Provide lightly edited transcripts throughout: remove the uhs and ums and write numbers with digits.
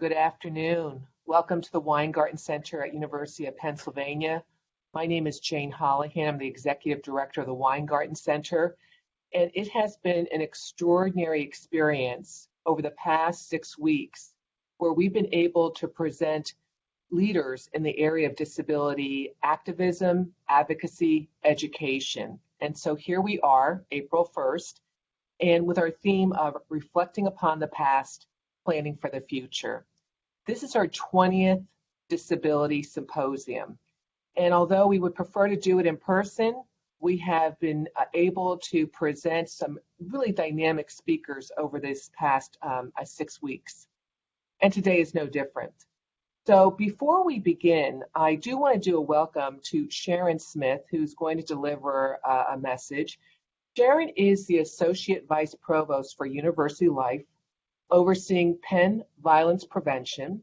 Good afternoon. Welcome to the Weingarten Center at University of Pennsylvania. My name is Jane Hollihan. I'm the Executive Director of the Weingarten Center, and it has been an extraordinary experience over the past 6 weeks where we've been able to present leaders in the area of disability activism, advocacy, education. And so here we are, April 1st, and with our theme of reflecting upon the past, planning for the future. This is our 20th Disability Symposium. And although we would prefer to do it in person, we have been able to present some really dynamic speakers over this past 6 weeks. And today is no different. So before we begin, I do want to do a welcome to Sharon Smith, who's going to deliver a message. Sharon is the Associate Vice Provost for University Life, overseeing Penn Violence Prevention,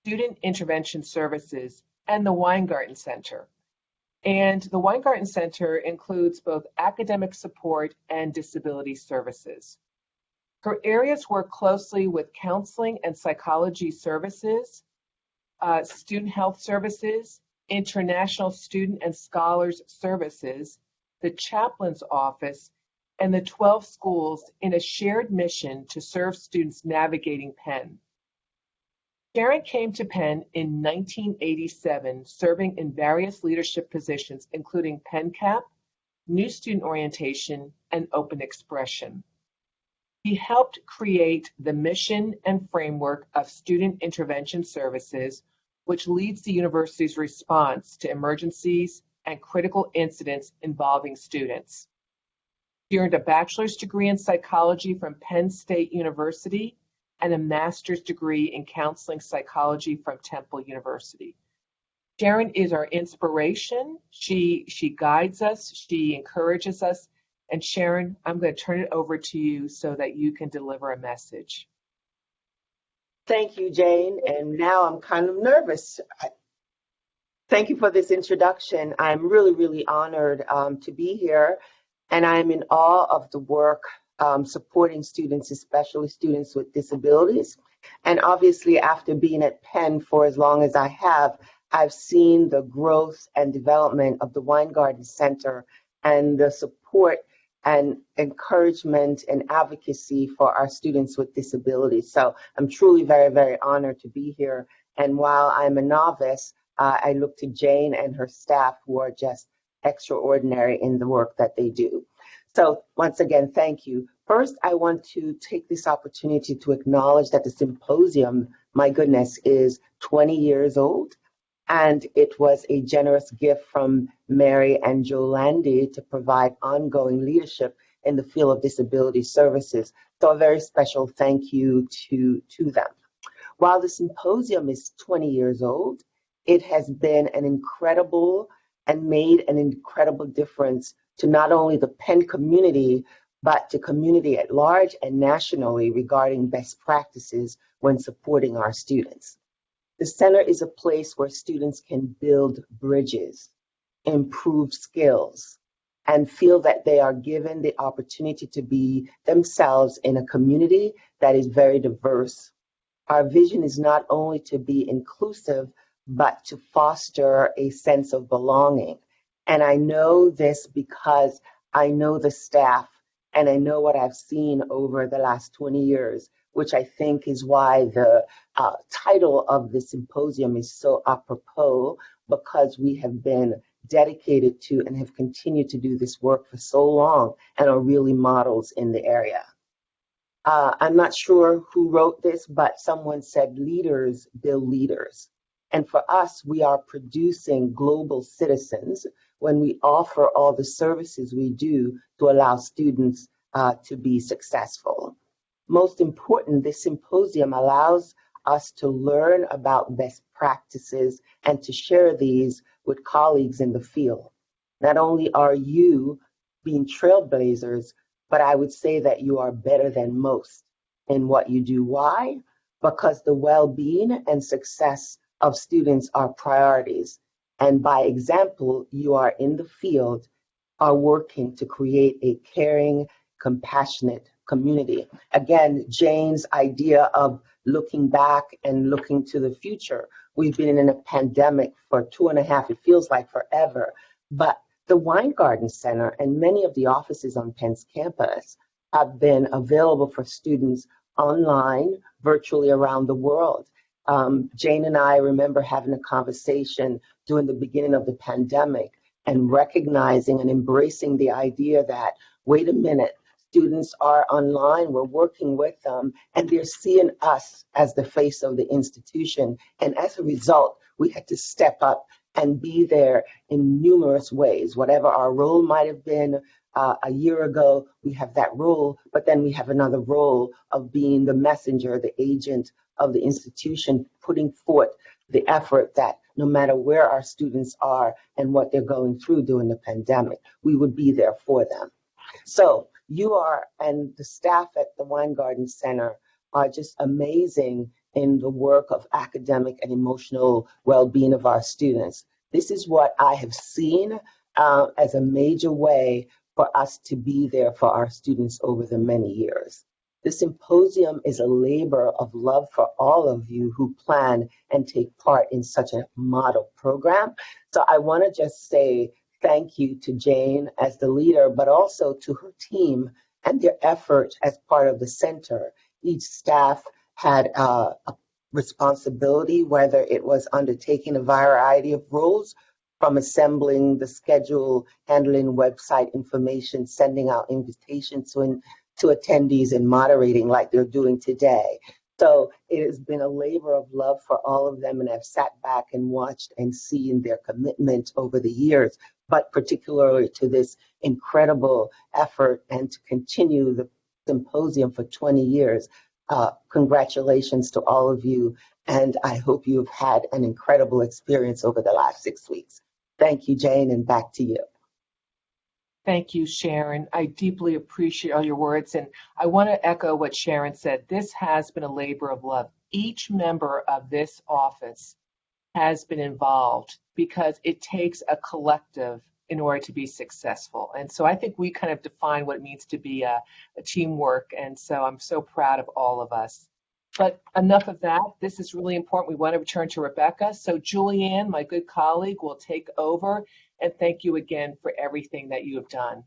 Student Intervention Services, and the Weingarten Center. And the Weingarten Center includes both academic support and disability services. Her areas work closely with counseling and psychology services, student health services, international student and scholars services, the chaplain's office, and the 12 schools in a shared mission to serve students navigating Penn. Sharon came to Penn in 1987, serving in various leadership positions, including PennCap, New Student Orientation, and Open Expression. He helped create the mission and framework of Student Intervention Services, which leads the university's response to emergencies and critical incidents involving students. She earned a bachelor's degree in psychology from Penn State University and a master's degree in counseling psychology from Temple University. Sharon is our inspiration. She guides us, she encourages us. And Sharon, I'm going to turn it over to you so that you can deliver a message. Thank you, Jane. And now I'm kind of nervous. Thank you for this introduction. I'm really honored to be here. And I'm in awe of the work supporting students, especially students with disabilities. And obviously, after being at Penn for as long as I have, I've seen the growth and development of the Weingarten Center and the support and encouragement and advocacy for our students with disabilities. So I'm truly very honored to be here. And while I'm a novice, I look to Jane and her staff who are just extraordinary in the work that they do. So once again, thank you. First, I want to take this opportunity to acknowledge that the symposium, my goodness, is 20 years old. And it was a generous gift from Mary and Joe Landy to provide ongoing leadership in the field of disability services. So a very special thank you to them. While the symposium is 20 years old, it has been an incredible and made an incredible difference to not only the Penn community, but to community at large and nationally regarding best practices when supporting our students. The center is a place where students can build bridges, improve skills, and feel that they are given the opportunity to be themselves in a community that is very diverse. Our vision is not only to be inclusive, but to foster a sense of belonging. And I know this because I know the staff and I know what I've seen over the last 20 years, which I think is why the title of the symposium is so apropos, because we have been dedicated to and have continued to do this work for so long and are really models in the area. I'm not sure who wrote this, but someone said leaders build leaders. And for us, we are producing global citizens when we offer all the services we do to allow students to be successful. Most important, this symposium allows us to learn about best practices and to share these with colleagues in the field. Not only are you being trailblazers, but I would say that you are better than most in what you do. Why? Because the well-being and success of students are priorities. And by example, you are in the field, are working to create a caring, compassionate, community. Again, Jane's idea of looking back and looking to the future. We've been in a pandemic for 2.5, it feels like forever, but the Weingarten Center and many of the offices on Penn's campus have been available for students online, virtually around the world. Jane and I remember having a conversation during the beginning of the pandemic and recognizing and embracing the idea that, wait a minute, students are online, we're working with them, and they're seeing us as the face of the institution. And as a result, we had to step up and be there in numerous ways. Whatever our role might have been a year ago, we have that role, but then we have another role of being the messenger, the agent of the institution, putting forth the effort that no matter where our students are and what they're going through during the pandemic, we would be there for them. So you are, and the staff at the Weingarten Center are just amazing in the work of academic and emotional well-being of our students. This is what I have seen as a major way for us to be there for our students over the many years. The symposium is a labor of love for all of you who plan and take part in such a model program. So I want to just say thank you to Jane as the leader, but also to her team and their effort as part of the center. Each staff had a responsibility, whether it was undertaking a variety of roles, from assembling the schedule, handling website information, sending out invitations to attendees, and moderating like they're doing today. So it has been a labor of love for all of them, and I've sat back and watched and seen their commitment over the years, but particularly to this incredible effort and to continue the symposium for 20 years. Congratulations to all of you, and I hope you've had an incredible experience over the last 6 weeks. Thank you, Jane, and back to you. Thank you, Sharon. I deeply appreciate all your words, and I want to echo what Sharon said. This has been a labor of love. Each member of this office has been involved because it takes a collective in order to be successful. And so I think we kind of define what it means to be a teamwork, and so I'm so proud of all of us. But enough of that. This is really important. We want to return to Rebekah. So Julianne, my good colleague, will take over. And thank you again for everything that you have done.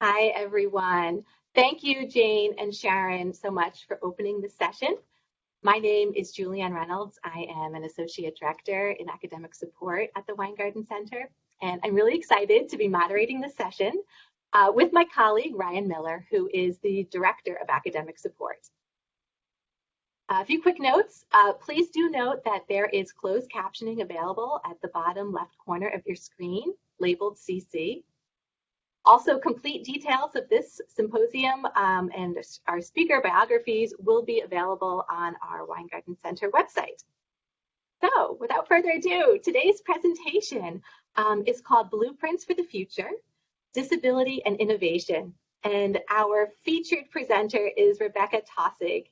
Hi, everyone. Thank you, Jane and Sharon, so much for opening the session. My name is Julianne Reynolds. I am an Associate Director in Academic Support at the Weingarten Center, and I'm really excited to be moderating this session with my colleague, Ryan Miller, who is the Director of Academic Support. A few quick notes. Please do note that there is closed captioning available at the bottom left corner of your screen, labeled CC. Also, complete details of this symposium and our speaker biographies will be available on our Weingarten Center website. So, without further ado, today's presentation is called Blueprints for the Future, Disability and Innovation. And our featured presenter is Rebekah Taussig.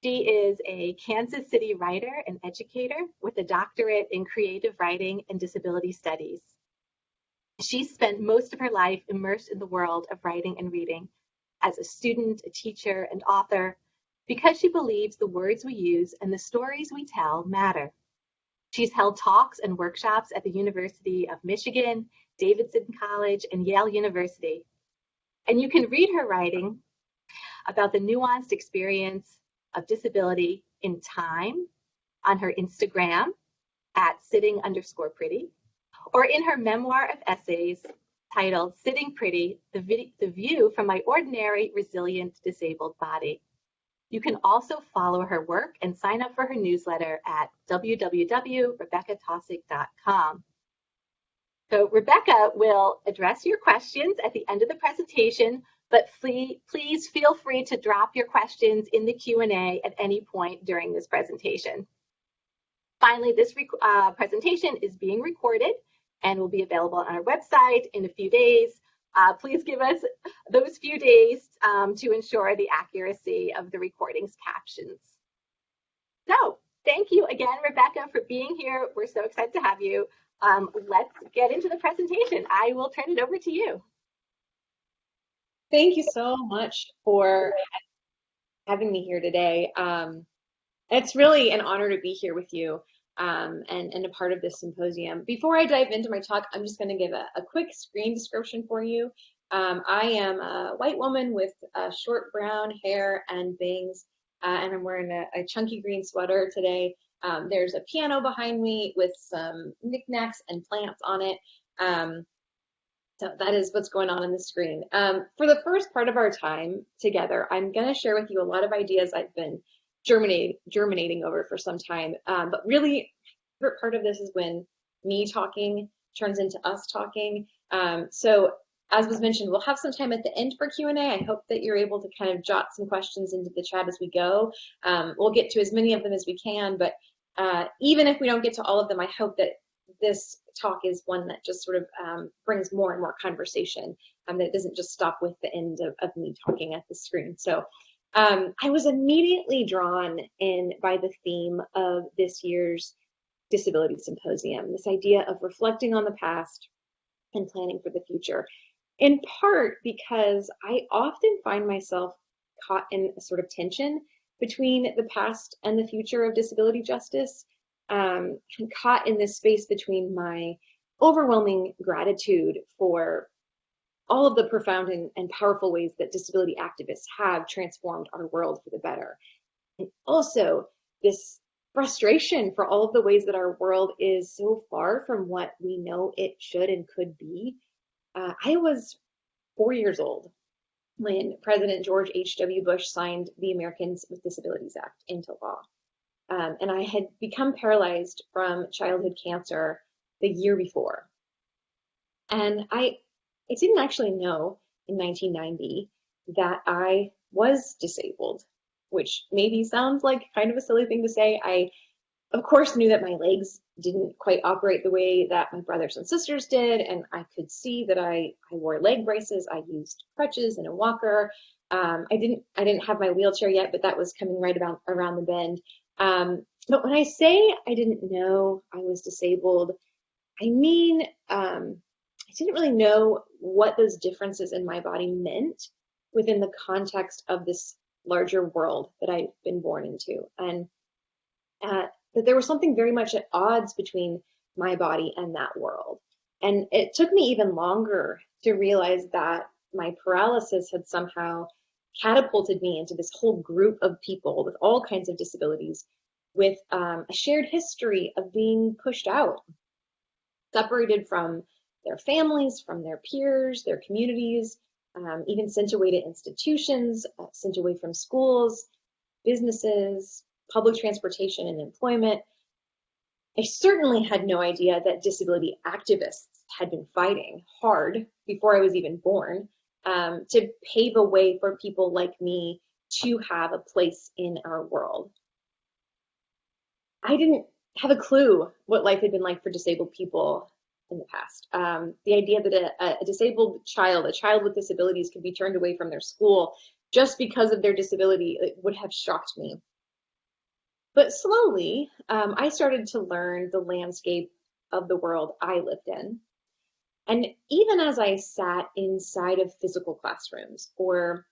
She is a Kansas City writer and educator with a doctorate in creative writing and disability studies. She spent most of her life immersed in the world of writing and reading as a student, a teacher, and author because she believes the words we use and the stories we tell matter. She's held talks and workshops at the University of Michigan, Davidson College, and Yale University. And you can read her writing about the nuanced experience of disability in time on her Instagram at sitting_pretty, or in her memoir of essays titled Sitting Pretty, the View from My Ordinary, Resilient, Disabled Body. You can also follow her work and sign up for her newsletter at www.rebeccataussig.com. So Rebekah will address your questions at the end of the presentation, but please feel free to drop your questions in the Q&A at any point during this presentation. Finally, this presentation is being recorded and will be available on our website in a few days. Please give us those few days to ensure the accuracy of the recording's captions. So, thank you again, Rebekah, for being here. We're so excited to have you. Let's get into the presentation. I will turn it over to you. Thank you so much for having me here today. It's really an honor to be here with you and a part of this symposium. Before I dive into my talk, I'm just going to give a quick screen description for you. I am a white woman with short brown hair and bangs, and I'm wearing a chunky green sweater today. There's a piano behind me with some knickknacks and plants on it. So that is what's going on the screen. For the first part of our time together, I'm going to share with you a lot of ideas I've been germinating over for some time. But really, the favorite part of this is when me talking turns into us talking. So as was mentioned, we'll have some time at the end for Q&A. I hope that you're able to kind of jot some questions into the chat as we go. We'll get to as many of them as we can, but even if we don't get to all of them, I hope that this talk is one that just sort of brings more and more conversation, that it doesn't just stop with the end of me talking at the screen. So I was immediately drawn in by the theme of this year's Disability Symposium, this idea of reflecting on the past and planning for the future, in part because I often find myself caught in a sort of tension between the past and the future of disability justice. I'm caught in this space between my overwhelming gratitude for all of the profound and powerful ways that disability activists have transformed our world for the better, and also this frustration for all of the ways that our world is so far from what we know it should and could be. I was 4 years old when President George H.W. Bush signed the Americans with Disabilities Act into law. And I had become paralyzed from childhood cancer the year before. And I didn't actually know in 1990 that I was disabled, which maybe sounds like kind of a silly thing to say. I, of course, knew that my legs didn't quite operate the way that my brothers and sisters did, and I could see that I wore leg braces. I used crutches and a walker. I didn't have my wheelchair yet, but that was coming right around the bend. But when I say I didn't know I was disabled, I mean I didn't really know what those differences in my body meant within the context of this larger world that I've been born into, and that there was something very much at odds between my body and that world. And it took me even longer to realize that my paralysis had somehow catapulted me into this whole group of people with all kinds of disabilities, with a shared history of being pushed out, separated from their families, from their peers, their communities, even sent away to institutions, sent away from schools, businesses, public transportation and employment. I certainly had no idea that disability activists had been fighting hard before I was even born to pave a way for people like me to have a place in our world. I didn't have a clue what life had been like for disabled people in the past. The idea that a disabled child, a child with disabilities, could be turned away from their school just because of their disability, it would have shocked me. But slowly, I started to learn the landscape of the world I lived in. And even as I sat inside of physical classrooms or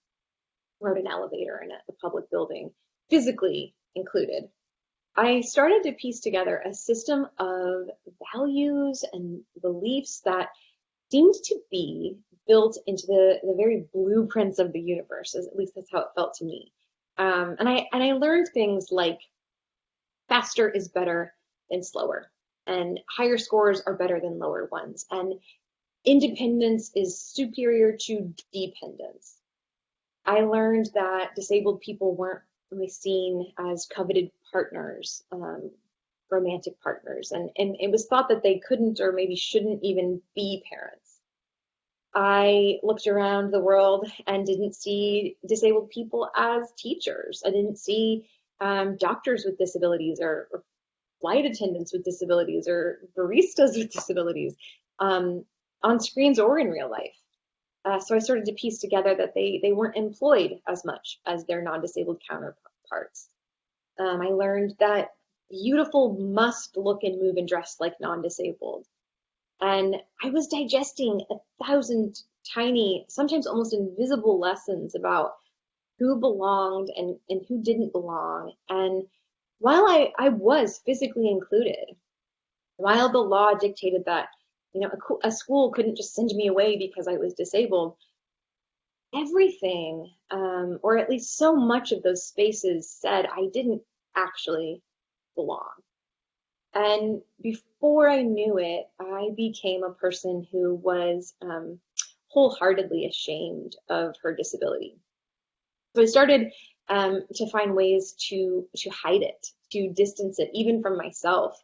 rode an elevator in a public building, physically included, I started to piece together a system of values and beliefs that seemed to be built into the very blueprints of the universe, at least that's how it felt to me. And I learned things like faster is better than slower, and higher scores are better than lower ones, and independence is superior to dependence. I learned that disabled people weren't really seen as coveted partners, romantic partners, and it was thought that they couldn't or maybe shouldn't even be parents. I looked around the world and didn't see disabled people as teachers. I didn't see doctors with disabilities or flight attendants with disabilities or baristas with disabilities on screens or in real life. So I started to piece together that they weren't employed as much as their non-disabled counterparts. I learned that beautiful must look and move and dress like non-disabled, And I was digesting 1,000 tiny, sometimes almost invisible lessons about who belonged and who didn't belong. And while I was physically included, while the law dictated that, a school couldn't just send me away because I was disabled, everything, or at least so much of those spaces said I didn't actually belong. And before I knew it, I became a person who was wholeheartedly ashamed of her disability. So I started to find ways to hide it, to distance it, even from myself,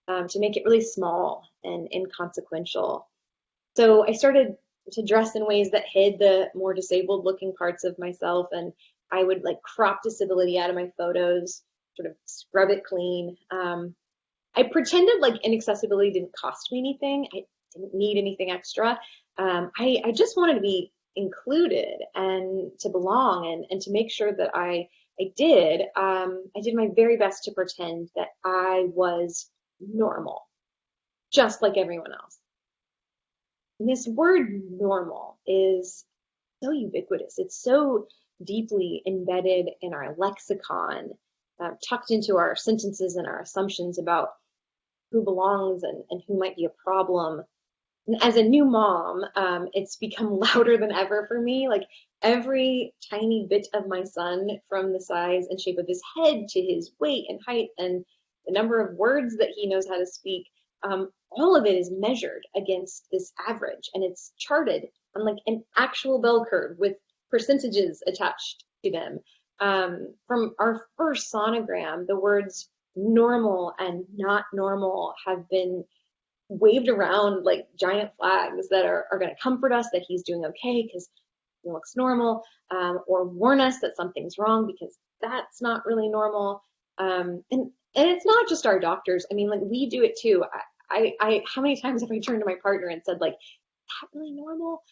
to make it really small and inconsequential. So I started to dress in ways that hid the more disabled looking parts of myself, and I would like crop disability out of my photos, sort of scrub it clean. I pretended like inaccessibility didn't cost me anything. I didn't need anything extra. I just wanted to be included and to belong, and to make sure that I did my very best to pretend that I was normal, just like everyone else. And this word normal is so ubiquitous. It's so deeply embedded in our lexicon, tucked into our sentences and our assumptions about who belongs and who might be a problem. And as a new mom, it's become louder than ever for me. Like every tiny bit of my son, from the size and shape of his head to his weight and height and the number of words that he knows how to speak, all of it is measured against this average, and it's charted on like an actual bell curve with percentages attached to them. From our first sonogram, the words normal and not normal have been waved around like giant flags that are going to comfort us that he's doing okay because he looks normal, or warn us that something's wrong because that's not really normal. And it's not just our doctors. I mean, like we do it too. I how many times have I turned to my partner and said, like, is that really normal?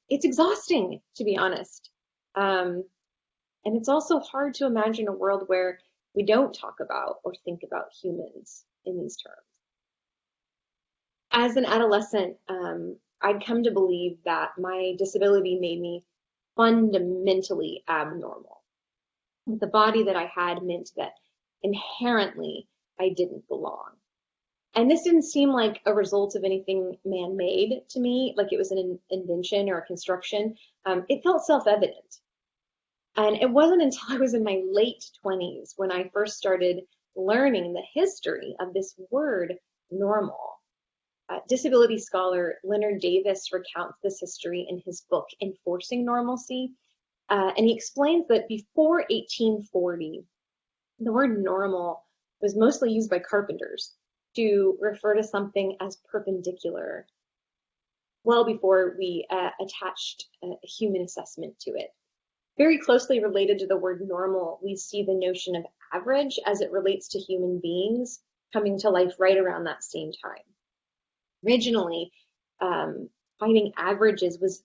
It's exhausting, to be honest. And it's also hard to imagine a world where we don't talk about or think about humans in these terms. As an adolescent, I'd come to believe that my disability made me fundamentally abnormal. The body that I had meant that inherently I didn't belong. And this didn't seem like a result of anything man-made to me, like it was an invention or a construction. It felt self-evident. And it wasn't until I was in my late 20s when I first started learning the history of this word normal. Disability scholar Leonard Davis recounts this history in his book, Enforcing Normalcy. And he explains that before 1840, the word normal was mostly used by carpenters to refer to something as perpendicular, well before we attached a human assessment to it. Very closely related to the word normal, we see the notion of average as it relates to human beings coming to life right around that same time. Originally, finding averages was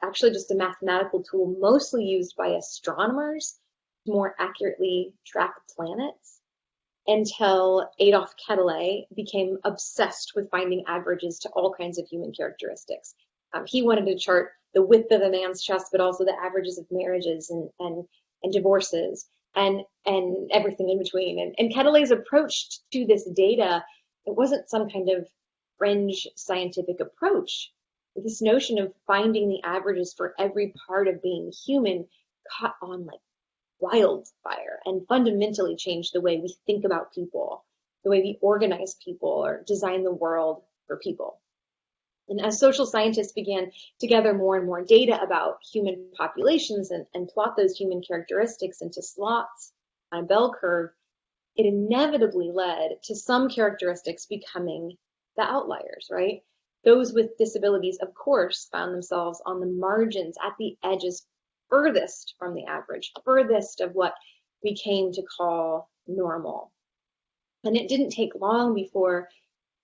actually just a mathematical tool mostly used by astronomers to more accurately track planets, until Adolf Quetelet became obsessed with finding averages to all kinds of human characteristics. He wanted to chart the width of a man's chest, but also the averages of marriages and divorces and everything in between. And Quetelet's approach to this data, it wasn't some kind of fringe scientific approach. This notion of finding the averages for every part of being human caught on like wildfire and fundamentally changed the way we think about people, the way we organize people or design the world for people. And as social scientists began to gather more and more data about human populations and plot those human characteristics into slots on a bell curve, it inevitably led to some characteristics becoming the outliers, right? Those with disabilities, of course, found themselves on the margins, at the edges, furthest from the average, furthest of what we came to call normal. And it didn't take long before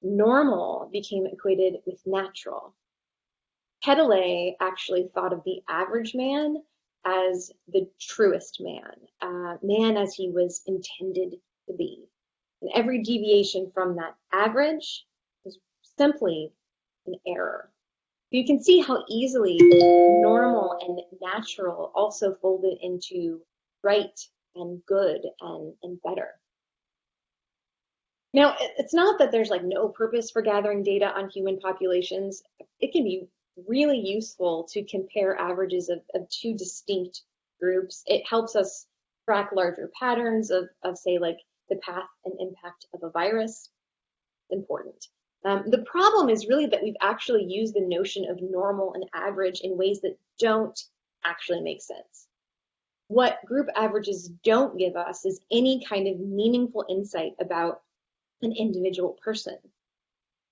normal became equated with natural. Quetelet actually thought of the average man as the truest man, man as he was intended to be. And every deviation from that average was simply an error. You can see how easily normal and natural also folded into right and good and better. Now, it's not that there's like no purpose for gathering data on human populations. It can be really useful to compare averages of two distinct groups. It helps us track larger patterns of say, like the path and impact of a virus. It's important. The problem is really that we've actually used the notion of normal and average in ways that don't actually make sense. What group averages don't give us is any kind of meaningful insight about an individual person.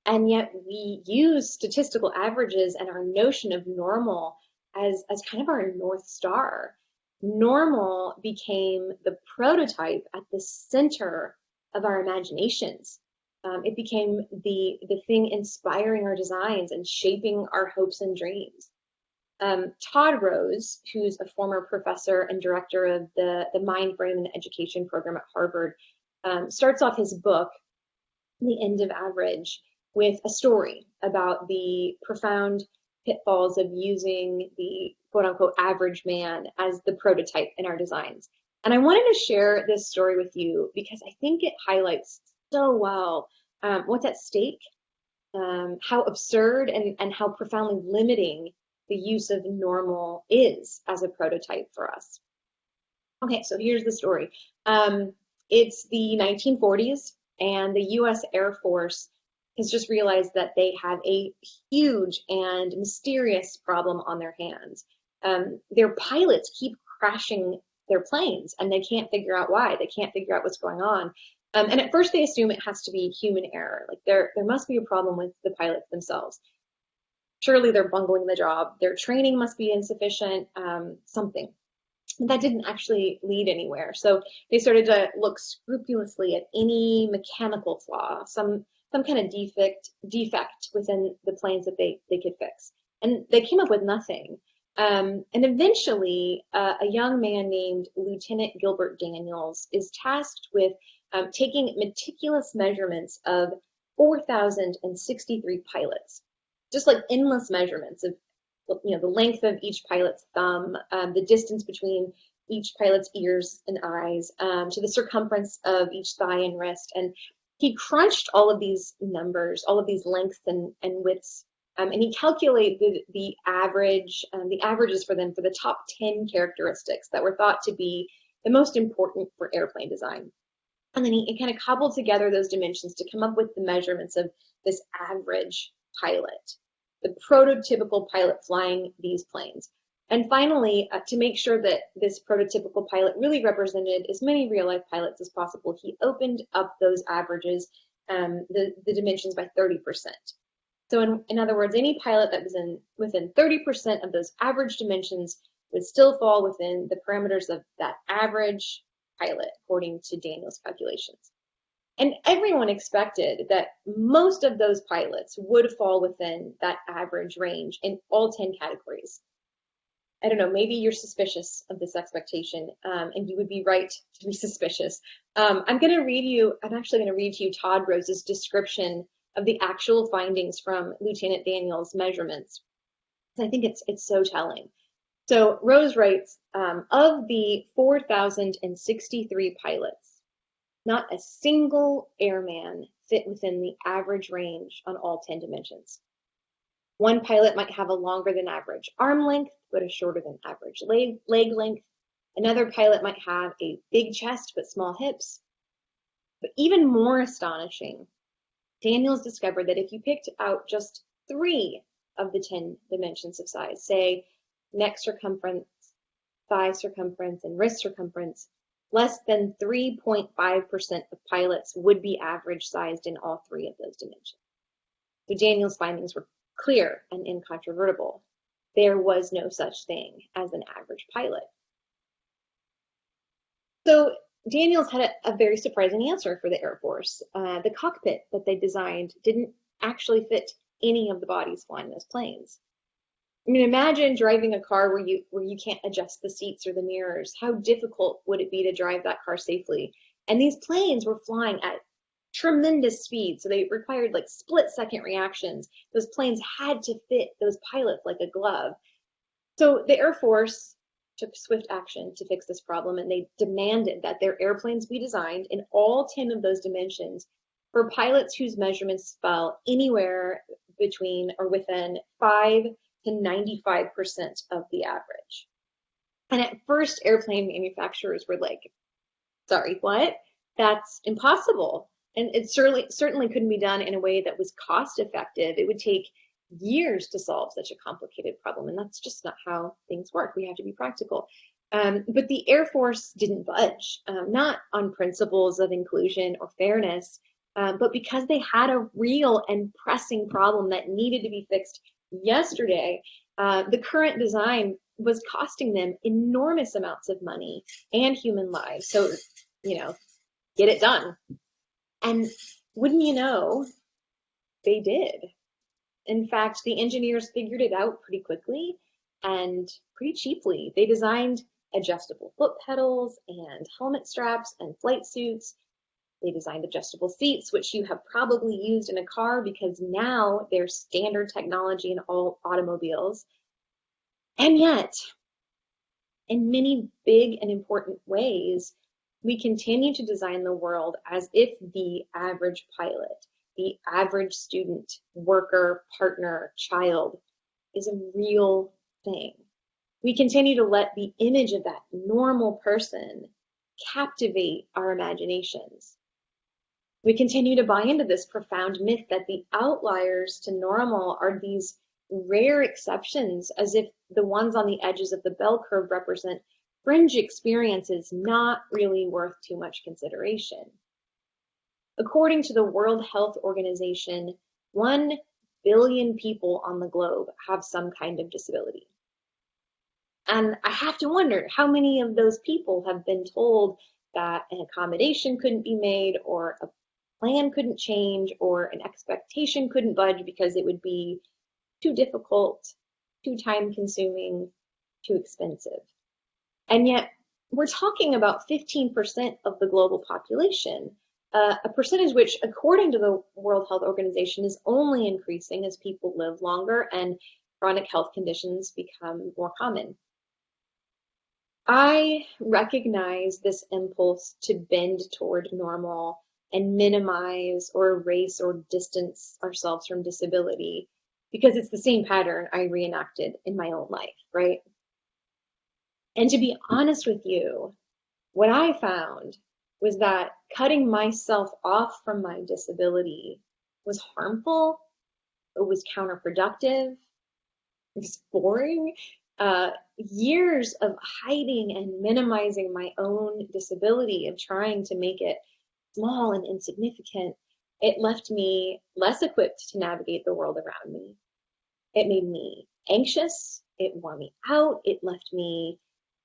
And yet we use statistical averages and our notion of normal as kind of our North Star. Normal became the prototype at the center of our imaginations. It became the thing inspiring our designs and shaping our hopes and dreams. Todd Rose, who's a former professor and director of the Mind, Brain, and Education program at Harvard, starts off his book, The End of Average, with a story about the profound pitfalls of using the quote-unquote average man as the prototype in our designs. And I wanted to share this story with you because I think it highlights so well what's at stake, how absurd and how profoundly limiting the use of normal is as a prototype for us. Okay, so here's the story. It's the 1940s, and the US Air Force has just realized that they have a huge and mysterious problem on their hands. Their pilots keep crashing their planes, and they can't figure out why. They can't figure out what's going on. And at first they assume it has to be human error. Like there must be a problem with the pilots themselves. Surely they're bungling the job. Their training must be insufficient, something. That didn't actually lead anywhere. So they started to look scrupulously at any mechanical flaw, some kind of defect within the planes that they could fix. And they came up with nothing. And eventually, a young man named Lieutenant Gilbert Daniels is tasked with taking meticulous measurements of 4,063 pilots, just like endless measurements of the length of each pilot's thumb, the distance between each pilot's ears and eyes, to the circumference of each thigh and wrist. And he crunched all of these numbers, all of these lengths and widths, and he calculated the averages for them for the top 10 characteristics that were thought to be the most important for airplane design. And then he kind of cobbled together those dimensions to come up with the measurements of this average pilot, the prototypical pilot flying these planes. And finally, to make sure that this prototypical pilot really represented as many real-life pilots as possible, he opened up those averages, the dimensions, by 30%. So in other words, any pilot that was within 30% of those average dimensions would still fall within the parameters of that average pilot, according to Daniel's calculations. And everyone expected that most of those pilots would fall within that average range in all 10 categories. I don't know, maybe you're suspicious of this expectation, and you would be right to be suspicious. I'm actually going to read to you Todd Rose's description of the actual findings from Lieutenant Daniels' measurements. I think it's so telling. So Rose writes, of the 4,063 pilots, not a single airman fit within the average range on all 10 dimensions. One pilot might have a longer than average arm length, but a shorter than average leg length. Another pilot might have a big chest, but small hips. But even more astonishing, Daniels discovered that if you picked out just 3 of the 10 dimensions of size, say neck circumference, thigh circumference, and wrist circumference, less than 3.5% of pilots would be average sized in all 3 of those dimensions. So Daniels' findings were clear and incontrovertible. There was no such thing as an average pilot. So Daniels had a very surprising answer for the Air Force. The cockpit that they designed didn't actually fit any of the bodies flying those planes. I mean, imagine driving a car where you can't adjust the seats or the mirrors. How difficult would it be to drive that car safely? And these planes were flying at tremendous speed. So they required like split-second reactions. Those planes had to fit those pilots like a glove. So the Air Force took swift action to fix this problem, and they demanded that their airplanes be designed in all 10 of those dimensions for pilots whose measurements fell anywhere between or within 5 to 95% of the average. And at first, airplane manufacturers were like, sorry, what? That's impossible. And it certainly couldn't be done in a way that was cost effective. It would take years to solve such a complicated problem, and that's just not how things work. We have to be practical. But the Air Force didn't budge, not on principles of inclusion or fairness, but because they had a real and pressing problem that needed to be fixed yesterday. The current design was costing them enormous amounts of money and human lives. So, get it done. And wouldn't you know, they did. In fact, the engineers figured it out pretty quickly and pretty cheaply. They designed adjustable foot pedals and helmet straps and flight suits. They designed adjustable seats, which you have probably used in a car because now they're standard technology in all automobiles. And yet, in many big and important ways, we continue to design the world as if the average pilot, the average student, worker, partner, child is a real thing. We continue to let the image of that normal person captivate our imaginations. We continue to buy into this profound myth that the outliers to normal are these rare exceptions, as if the ones on the edges of the bell curve represent fringe experiences not really worth too much consideration. According to the World Health Organization, 1 billion people on the globe have some kind of disability. And I have to wonder how many of those people have been told that an accommodation couldn't be made, or a plan couldn't change, or an expectation couldn't budge because it would be too difficult, too time-consuming, too expensive. And yet, we're talking about 15% of the global population, a percentage which, according to the World Health Organization, is only increasing as people live longer and chronic health conditions become more common. I recognize this impulse to bend toward normal and minimize or erase or distance ourselves from disability because it's the same pattern I reenacted in my own life, right? And to be honest with you, what I found was that cutting myself off from my disability was harmful, it was counterproductive, it was boring. Years of hiding and minimizing my own disability, of trying to make it small and insignificant, it left me less equipped to navigate the world around me. It made me anxious, it wore me out, it left me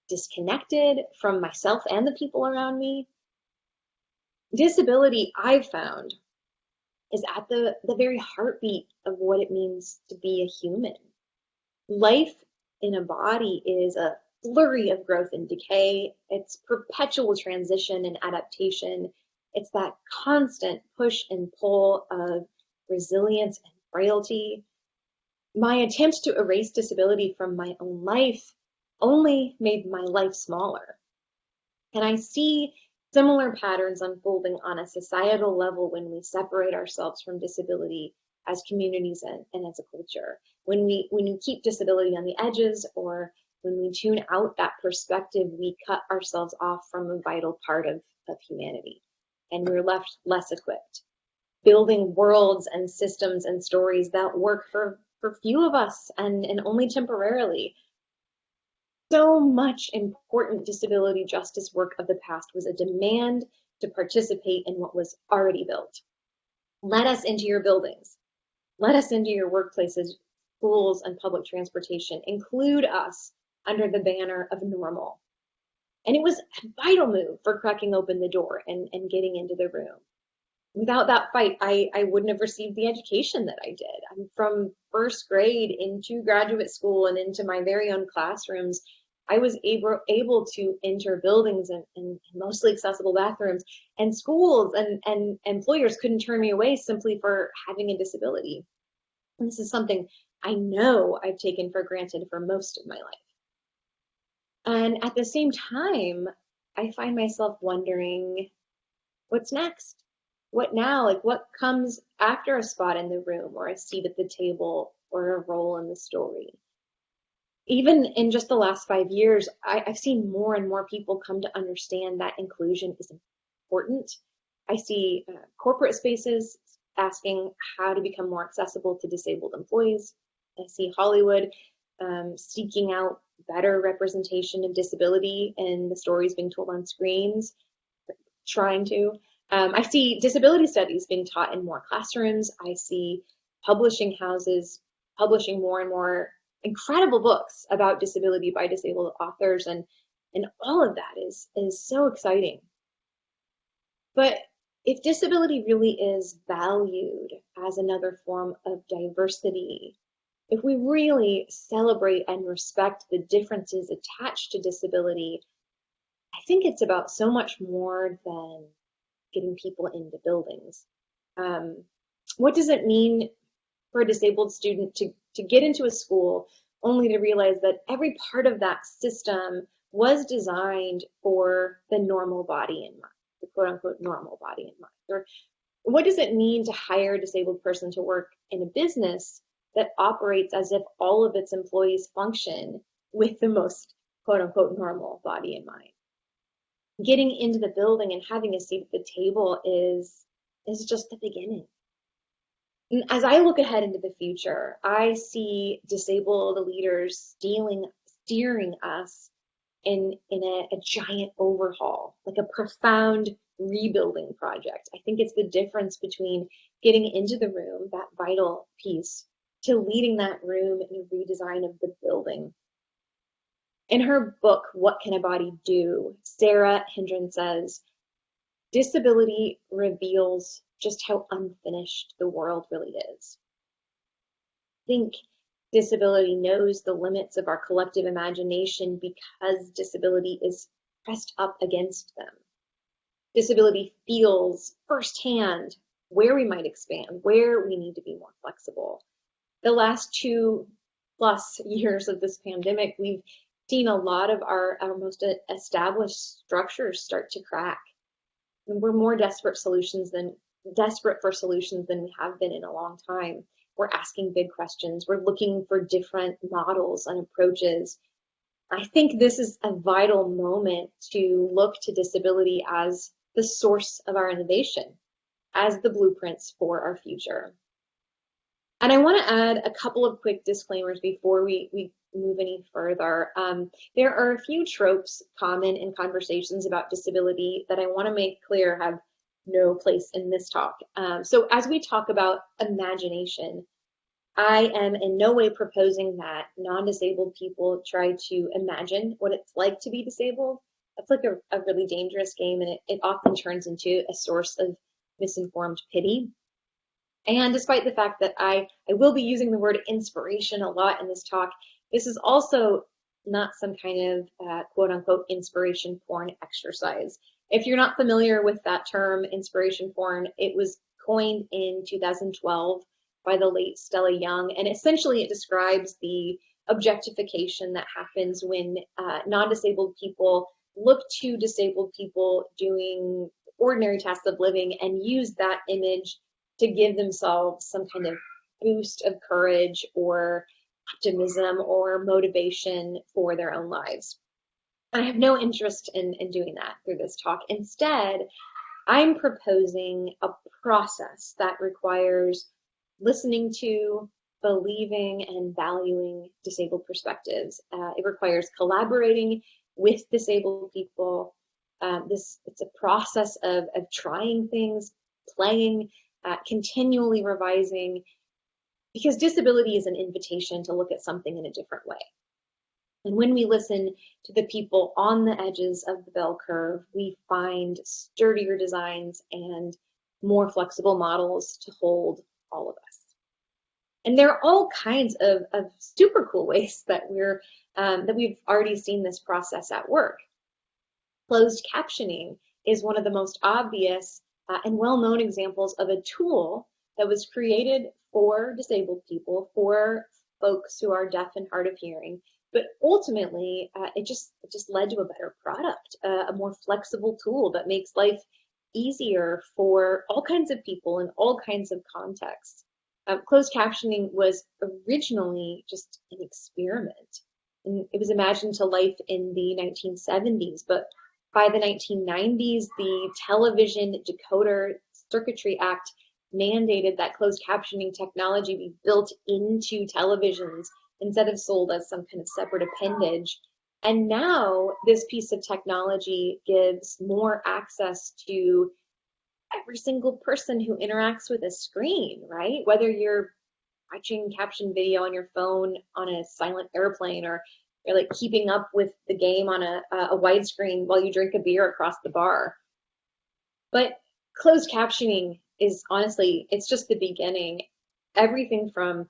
disconnected from myself and the people around me. Disability, I've found, is at the very heartbeat of what it means to be a human. Life in a body is a flurry of growth and decay. It's perpetual transition and adaptation. It's that constant push and pull of resilience and frailty. My attempts to erase disability from my own life only made my life smaller. And I see similar patterns unfolding on a societal level when we separate ourselves from disability as communities and as a culture. When we keep disability on the edges, or when we tune out that perspective, we cut ourselves off from a vital part of humanity, and we're left less equipped, building worlds and systems and stories that work for few of us and only temporarily. So much important disability justice work of the past was a demand to participate in what was already built. Let us into your buildings. Let us into your workplaces, schools, and public transportation. Include us under the banner of normal. And it was a vital move for cracking open the door and getting into the room. Without that fight, I wouldn't have received the education that I did. I'm from first grade into graduate school and into my very own classrooms. I was able to enter buildings and mostly accessible bathrooms, and schools and employers couldn't turn me away simply for having a disability. And this is something I know I've taken for granted for most of my life. And at the same time, I find myself wondering, what's next? What now? Like, what comes after a spot in the room or a seat at the table or a role in the story? Even in just the last 5 years, I've seen more and more people come to understand that inclusion is important. I see corporate spaces asking how to become more accessible to disabled employees. I see Hollywood seeking out better representation of disability in the stories being told on screens, trying to. I see disability studies being taught in more classrooms. I see publishing houses publishing more and more incredible books about disability by disabled authors, and all of that is so exciting. But if disability really is valued as another form of diversity, if we really celebrate and respect the differences attached to disability, I think it's about so much more than getting people into buildings. What does it mean for a disabled student to get into a school only to realize that every part of that system was designed for the normal body in mind, the quote unquote normal body in mind? Or what does it mean to hire a disabled person to work in a business that operates as if all of its employees function with the most quote unquote normal body in mind? Getting into the building and having a seat at the table is just the beginning. And as I look ahead into the future, I see disabled leaders steering us in a giant overhaul, like a profound rebuilding project. I think it's the difference between getting into the room, that vital piece, to leading that room in a redesign of the building. In her book, What Can a Body Do?, Sarah Hendren says, disability reveals just how unfinished the world really is. I think disability knows the limits of our collective imagination because disability is pressed up against them. Disability feels firsthand where we might expand, where we need to be more flexible. The last 2+ years of this pandemic, we've seen a lot of our most established structures start to crack. And we're more desperate for solutions than we have been in a long time. We're asking big questions. We're looking for different models and approaches. I think this is a vital moment to look to disability as the source of our innovation, as the blueprints for our future. And I want to add a couple of quick disclaimers before we move any further. There are a few tropes common in conversations about disability that I want to make clear have no place in this talk. So as we talk about imagination, I am in no way proposing that non-disabled people try to imagine what it's like to be disabled. That's like a really dangerous game, and it often turns into a source of misinformed pity. And despite the fact that I will be using the word inspiration a lot in this talk, this is also not some kind of quote unquote inspiration porn exercise. If you're not familiar with that term, inspiration porn, it was coined in 2012 by the late Stella Young, and essentially it describes the objectification that happens when non-disabled people look to disabled people doing ordinary tasks of living and use that image to give themselves some kind of boost of courage or optimism or motivation for their own lives. I have no interest in doing that through this talk. Instead, I'm proposing a process that requires listening to, believing, and valuing disabled perspectives. It requires collaborating with disabled people. It's a process of trying things, playing, continually revising, because disability is an invitation to look at something in a different way. And when we listen to the people on the edges of the bell curve, we find sturdier designs and more flexible models to hold all of us. And there are all kinds of super cool ways that we've already seen this process at work. Closed captioning is one of the most obvious and well-known examples of a tool that was created for disabled people, for folks who are deaf and hard of hearing, but ultimately it just led to a better product, a more flexible tool that makes life easier for all kinds of people in all kinds of contexts. Closed captioning was originally just an experiment, and it was imagined to life in the 1970s, but by the 1990s, the Television Decoder Circuitry Act mandated that closed captioning technology be built into televisions instead of sold as some kind of separate appendage. And now this piece of technology gives more access to every single person who interacts with a screen, right? Whether you're watching captioned video on your phone on a silent airplane, or you're like keeping up with the game on a widescreen while you drink a beer across the bar. But closed captioning is honestly, it's just the beginning. Everything from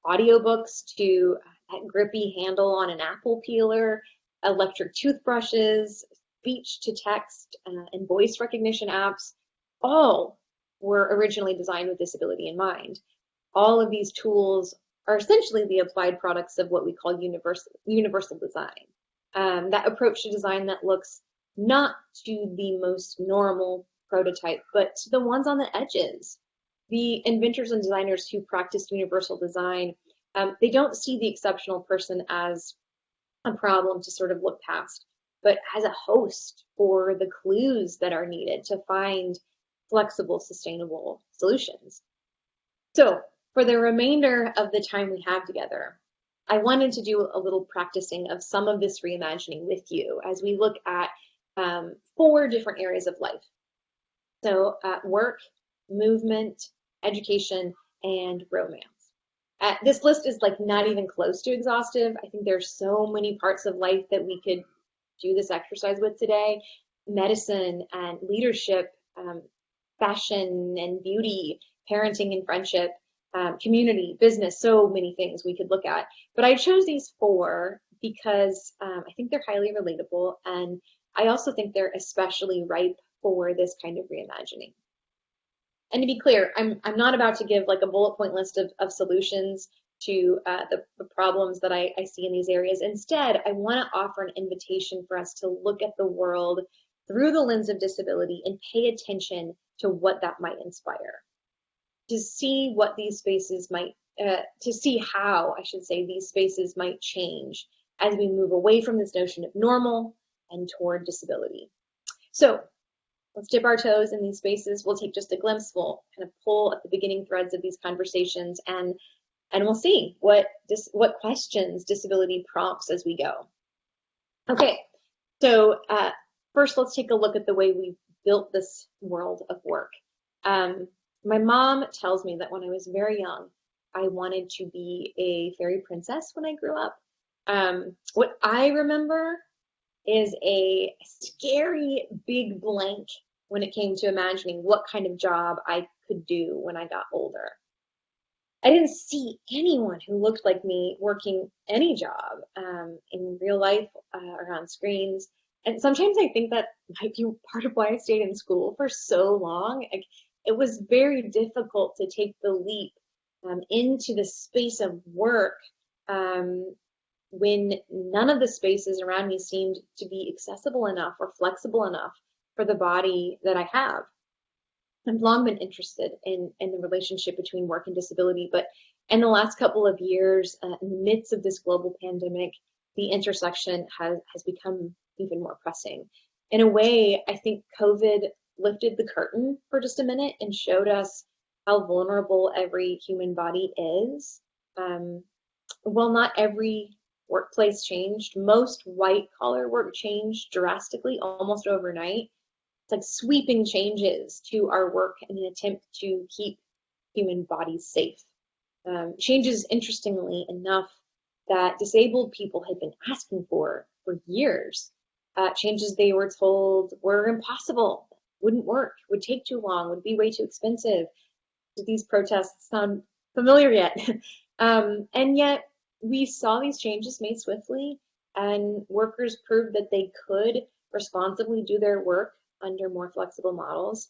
audiobooks to that grippy handle on an apple peeler, electric toothbrushes, speech to text, and voice recognition apps, all were originally designed with disability in mind. All of these tools are essentially the applied products of what we call universal design. That approach to design that looks not to the most normal prototype, but to the ones on the edges. The inventors and designers who practiced universal design, they don't see the exceptional person as a problem to sort of look past, but as a host for the clues that are needed to find flexible, sustainable solutions. So for the remainder of the time we have together, I wanted to do a little practicing of some of this reimagining with you as we look at 4 different areas of life. So work, movement, education, and romance. This list is like not even close to exhaustive. I think there's so many parts of life that we could do this exercise with today. Medicine and leadership, fashion and beauty, parenting and friendship, community, business, so many things we could look at. But I chose these 4 because I think they're highly relatable, and I also think they're especially ripe for this kind of reimagining. And to be clear, I'm not about to give like a bullet point list of solutions to the problems that I see in these areas. Instead, I want to offer an invitation for us to look at the world through the lens of disability and pay attention to what that might inspire. To see what these spaces might, to see how, I should say, these spaces might change as we move away from this notion of normal and toward disability. So let's dip our toes in these spaces. We'll take just a glimpse. We'll kind of pull at the beginning threads of these conversations, and we'll see what questions disability prompts as we go. Okay, so first let's take a look at the way we built this world of work. My mom tells me that when I was very young, I wanted to be a fairy princess when I grew up. What I remember is a scary big blank when it came to imagining what kind of job I could do when I got older. I didn't see anyone who looked like me working any job in real life or on screens. And sometimes I think that might be part of why I stayed in school for so long. It was very difficult to take the leap into the space of work when none of the spaces around me seemed to be accessible enough or flexible enough for the body that I have. I've long been interested in the relationship between work and disability, but in the last couple of years, in the midst of this global pandemic, the intersection has become even more pressing. In a way, I think COVID lifted the curtain for just a minute and showed us how vulnerable every human body is. While not every workplace changed, most white-collar work changed drastically, almost overnight. It's like sweeping changes to our work in an attempt to keep human bodies safe. Changes, interestingly enough, that disabled people had been asking for years. Changes they were told were impossible, wouldn't work, would take too long, would be way too expensive. These protests sound familiar yet. And yet we saw these changes made swiftly, and workers proved that they could responsibly do their work under more flexible models.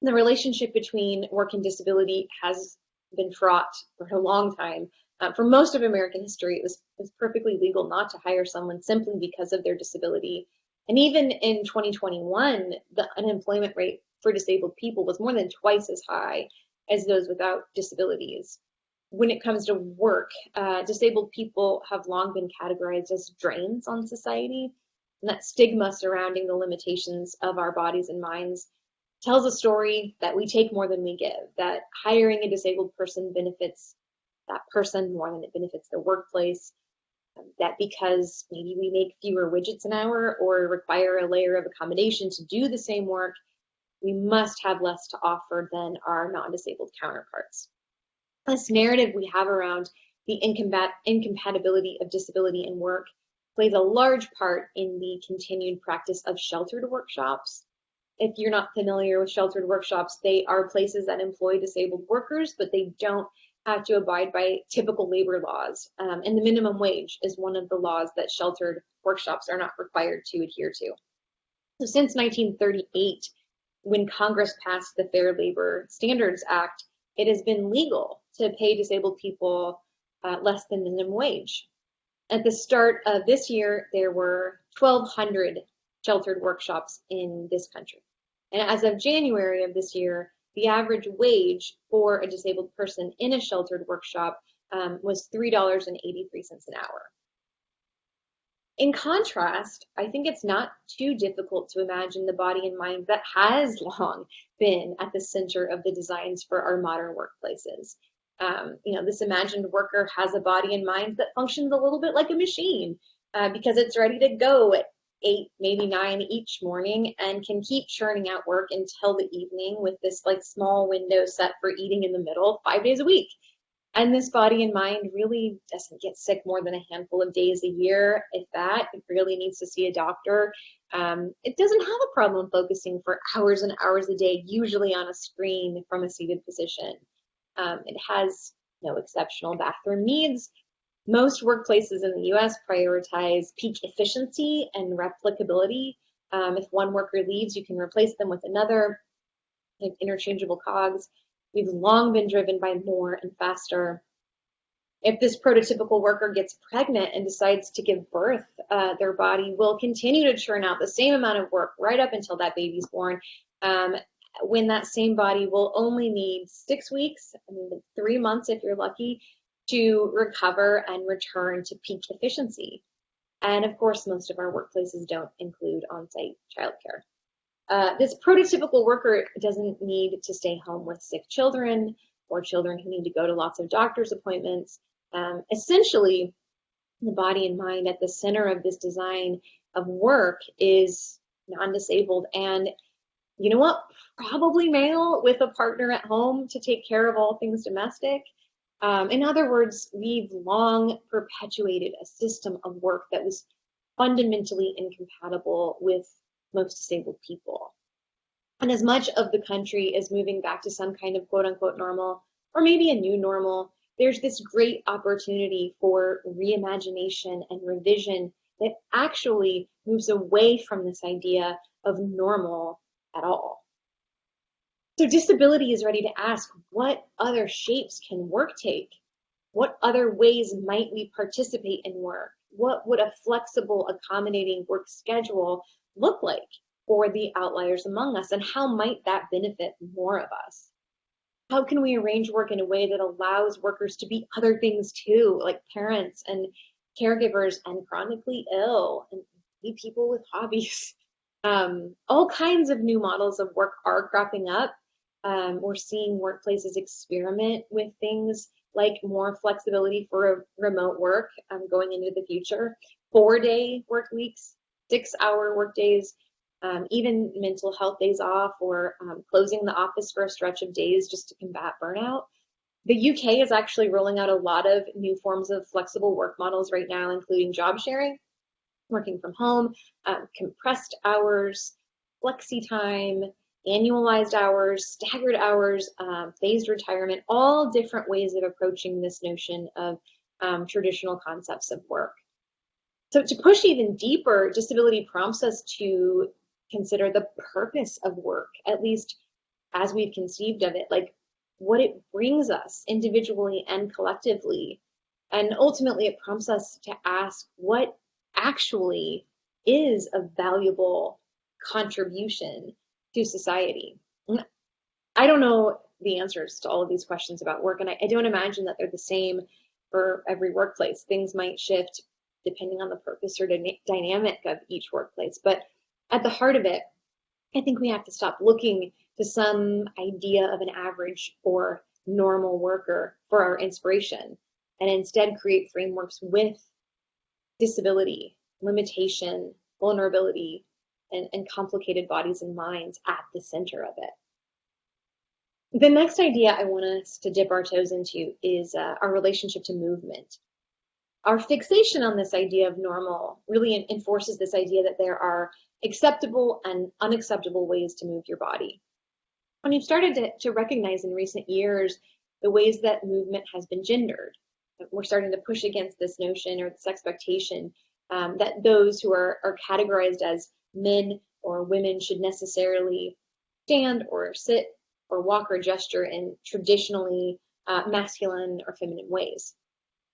The relationship between work and disability has been fraught for a long time. For most of American history, it was perfectly legal not to hire someone simply because of their disability. And even in 2021, the unemployment rate for disabled people was more than twice as high as those without disabilities. When it comes to work, disabled people have long been categorized as drains on society, and that stigma surrounding the limitations of our bodies and minds tells a story that we take more than we give, that hiring a disabled person benefits that person more than it benefits the workplace, that because maybe we make fewer widgets an hour or require a layer of accommodation to do the same work, we must have less to offer than our non-disabled counterparts. This narrative we have around the incompatibility of disability and work plays a large part in the continued practice of sheltered workshops. If you're not familiar with sheltered workshops, they are places that employ disabled workers, but they don't have to abide by typical labor laws. And the minimum wage is one of the laws that sheltered workshops are not required to adhere to. So since 1938, when Congress passed the Fair Labor Standards Act, it has been legal to pay disabled people less than minimum wage. At the start of this year, there were 1,200 sheltered workshops in this country. And as of January of this year, the average wage for a disabled person in a sheltered workshop was $3.83 an hour. In contrast, I think it's not too difficult to imagine the body and mind that has long been at the center of the designs for our modern workplaces. This imagined worker has a body and mind that functions a little bit like a machine because it's ready to go at 8, maybe 9 each morning and can keep churning out work until the evening with this like small window set for eating in the middle 5 days a week. And this body and mind really doesn't get sick more than a handful of days a year. If that, it really needs to see a doctor. It doesn't have a problem focusing for hours and hours a day, usually on a screen from a seated position. It has no exceptional bathroom needs. Most workplaces in the US prioritize peak efficiency and replicability. If one worker leaves, you can replace them with another, like interchangeable cogs. We've long been driven by more and faster. If this prototypical worker gets pregnant and decides to give birth, their body will continue to churn out the same amount of work right up until that baby's born, when that same body will only need 6 weeks, 3 months if you're lucky, to recover and return to peak efficiency. And of course, most of our workplaces don't include on-site childcare. This prototypical worker doesn't need to stay home with sick children or children who need to go to lots of doctor's appointments. Essentially, the body and mind at the center of this design of work is non-disabled and, you know what, probably male with a partner at home to take care of all things domestic. In other words, we've long perpetuated a system of work that was fundamentally incompatible with most disabled people. And as much of the country is moving back to some kind of quote unquote normal, or maybe a new normal, there's this great opportunity for reimagination and revision that actually moves away from this idea of normal at all. So disability is ready to ask, what other shapes can work take? What other ways might we participate in work? What would a flexible, accommodating work schedule look like for the outliers among us? And how might that benefit more of us? How can we arrange work in a way that allows workers to be other things too, like parents and caregivers and chronically ill and be people with hobbies? All kinds of new models of work are cropping up. We're seeing workplaces experiment with things like more flexibility for remote work going into the future, 4-day work weeks, 6-hour work days, even mental health days off, or closing the office for a stretch of days just to combat burnout. The UK is actually rolling out a lot of new forms of flexible work models right now, including job sharing, working from home, compressed hours, flexi time, annualized hours, staggered hours, phased retirement, all different ways of approaching this notion of traditional concepts of work. So to push even deeper, disability prompts us to consider the purpose of work, at least as we've conceived of it, like what it brings us individually and collectively. And ultimately, it prompts us to ask what actually is a valuable contribution to society. I don't know the answers to all of these questions about work, and I don't imagine that they're the same for every workplace. Things might shift depending on the purpose or dynamic of each workplace. But at the heart of it, I think we have to stop looking to some idea of an average or normal worker for our inspiration, and instead create frameworks with disability, limitation, vulnerability, and complicated bodies and minds at the center of it. The next idea I want us to dip our toes into is our relationship to movement. Our fixation on this idea of normal really enforces this idea that there are acceptable and unacceptable ways to move your body. And you've started to recognize in recent years the ways that movement has been gendered. We're starting to push against this notion or this expectation that those who are categorized as men or women should necessarily stand or sit or walk or gesture in traditionally masculine or feminine ways.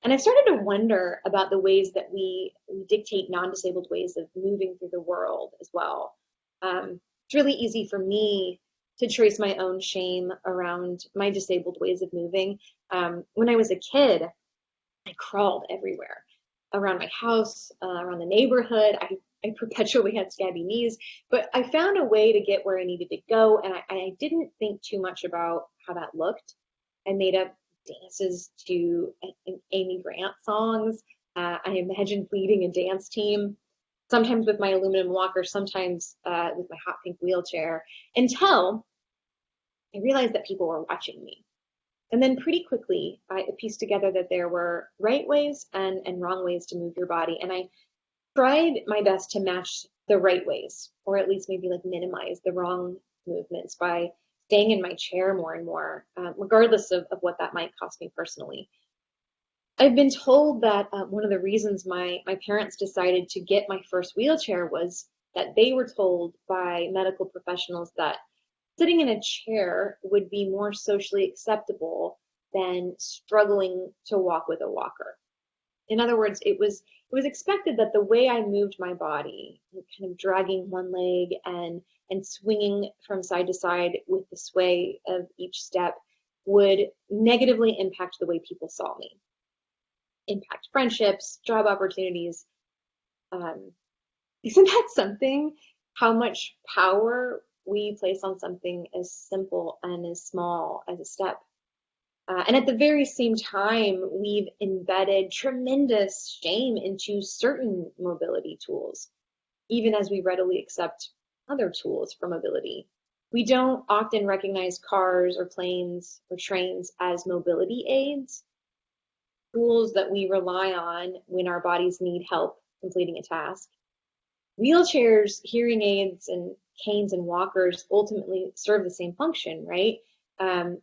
And I've started to wonder about the ways that we dictate non-disabled ways of moving through the world as well. It's really easy for me to trace my own shame around my disabled ways of moving. When I was a kid, I crawled everywhere, around my house, around the neighborhood. I perpetually had scabby knees, but I found a way to get where I needed to go, and I didn't think too much about how that looked. I made up dances to Amy Grant songs. I imagined leading a dance team, sometimes with my aluminum walker, sometimes with my hot pink wheelchair, until I realized that people were watching me. And then pretty quickly, I pieced together that there were right ways and wrong ways to move your body. And I tried my best to match the right ways, or at least maybe like minimize the wrong movements by staying in my chair more and more, regardless of what that might cost me personally. I've been told that one of the reasons my parents decided to get my first wheelchair was that they were told by medical professionals that sitting in a chair would be more socially acceptable than struggling to walk with a walker. In other words, it was expected that the way I moved my body, kind of dragging one leg and swinging from side to side with the sway of each step, would negatively impact the way people saw me, impact friendships, job opportunities. Isn't that something? How much power we place on something as simple and as small as a step. And at the very same time, we've embedded tremendous shame into certain mobility tools, even as we readily accept other tools for mobility. We don't often recognize cars or planes or trains as mobility aids, tools that we rely on when our bodies need help completing a task. Wheelchairs, hearing aids, and canes and walkers ultimately serve the same function, right?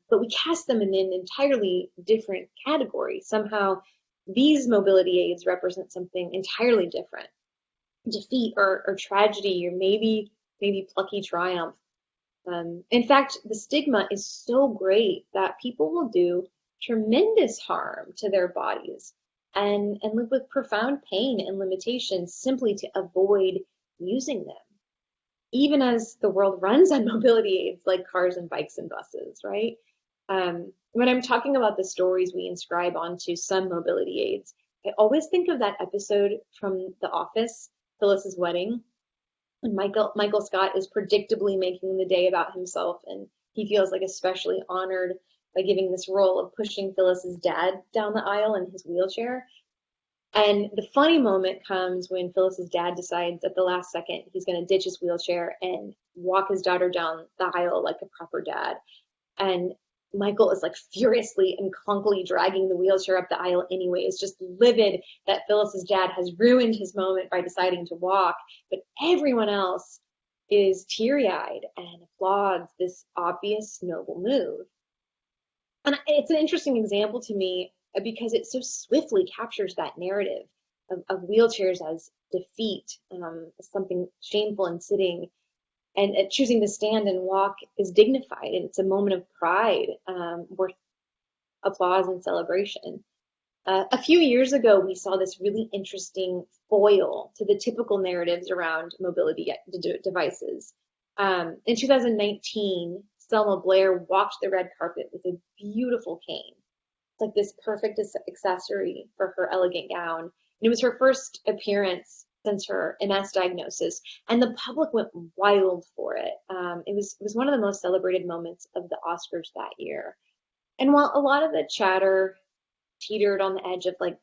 But we cast them in an entirely different category. Somehow, these mobility aids represent something entirely different. Defeat or tragedy, or maybe plucky triumph. In fact, the stigma is so great that people will do tremendous harm to their bodies and live with profound pain and limitations simply to avoid using them, even as the world runs on mobility aids like cars and bikes and buses, right? When I'm talking about the stories we inscribe onto some mobility aids, I always think of that episode from The Office, Phyllis's Wedding, when Michael Scott is predictably making the day about himself, and he feels like especially honored by giving this role of pushing Phyllis's dad down the aisle in his wheelchair. And the funny moment comes when Phyllis's dad decides at the last second he's going to ditch his wheelchair and walk his daughter down the aisle like a proper dad. And Michael is like furiously and clunkily dragging the wheelchair up the aisle anyways, just livid that Phyllis's dad has ruined his moment by deciding to walk. But everyone else is teary-eyed and applauds this obvious noble move. And it's an interesting example to me because it so swiftly captures that narrative of wheelchairs as defeat, as something shameful and sitting, and choosing to stand and walk is dignified, and it's a moment of pride worth applause and celebration. A few years ago, we saw this really interesting foil to the typical narratives around mobility devices. In 2019, Selma Blair walked the red carpet with a beautiful cane. It's like this perfect accessory for her elegant gown. And it was her first appearance since her MS diagnosis, and the public went wild for it. It was one of the most celebrated moments of the Oscars that year. And while a lot of the chatter teetered on the edge of like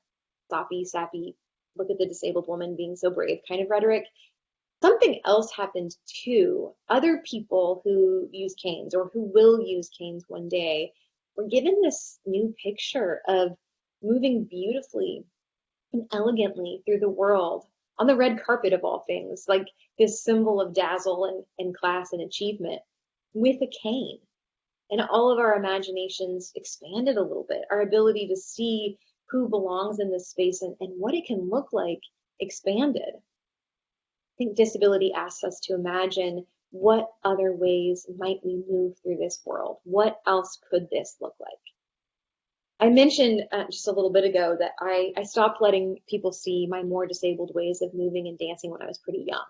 soppy, sappy, look at the disabled woman being so brave kind of rhetoric, something else happened too. Other people who use canes or who will use canes one day were given this new picture of moving beautifully and elegantly through the world on the red carpet of all things, like this symbol of dazzle and class and achievement with a cane. And all of our imaginations expanded a little bit. Our ability to see who belongs in this space and what it can look like expanded. I think disability asks us to imagine what other ways might we move through this world? What else could this look like? I mentioned just a little bit ago that I stopped letting people see my more disabled ways of moving and dancing when I was pretty young.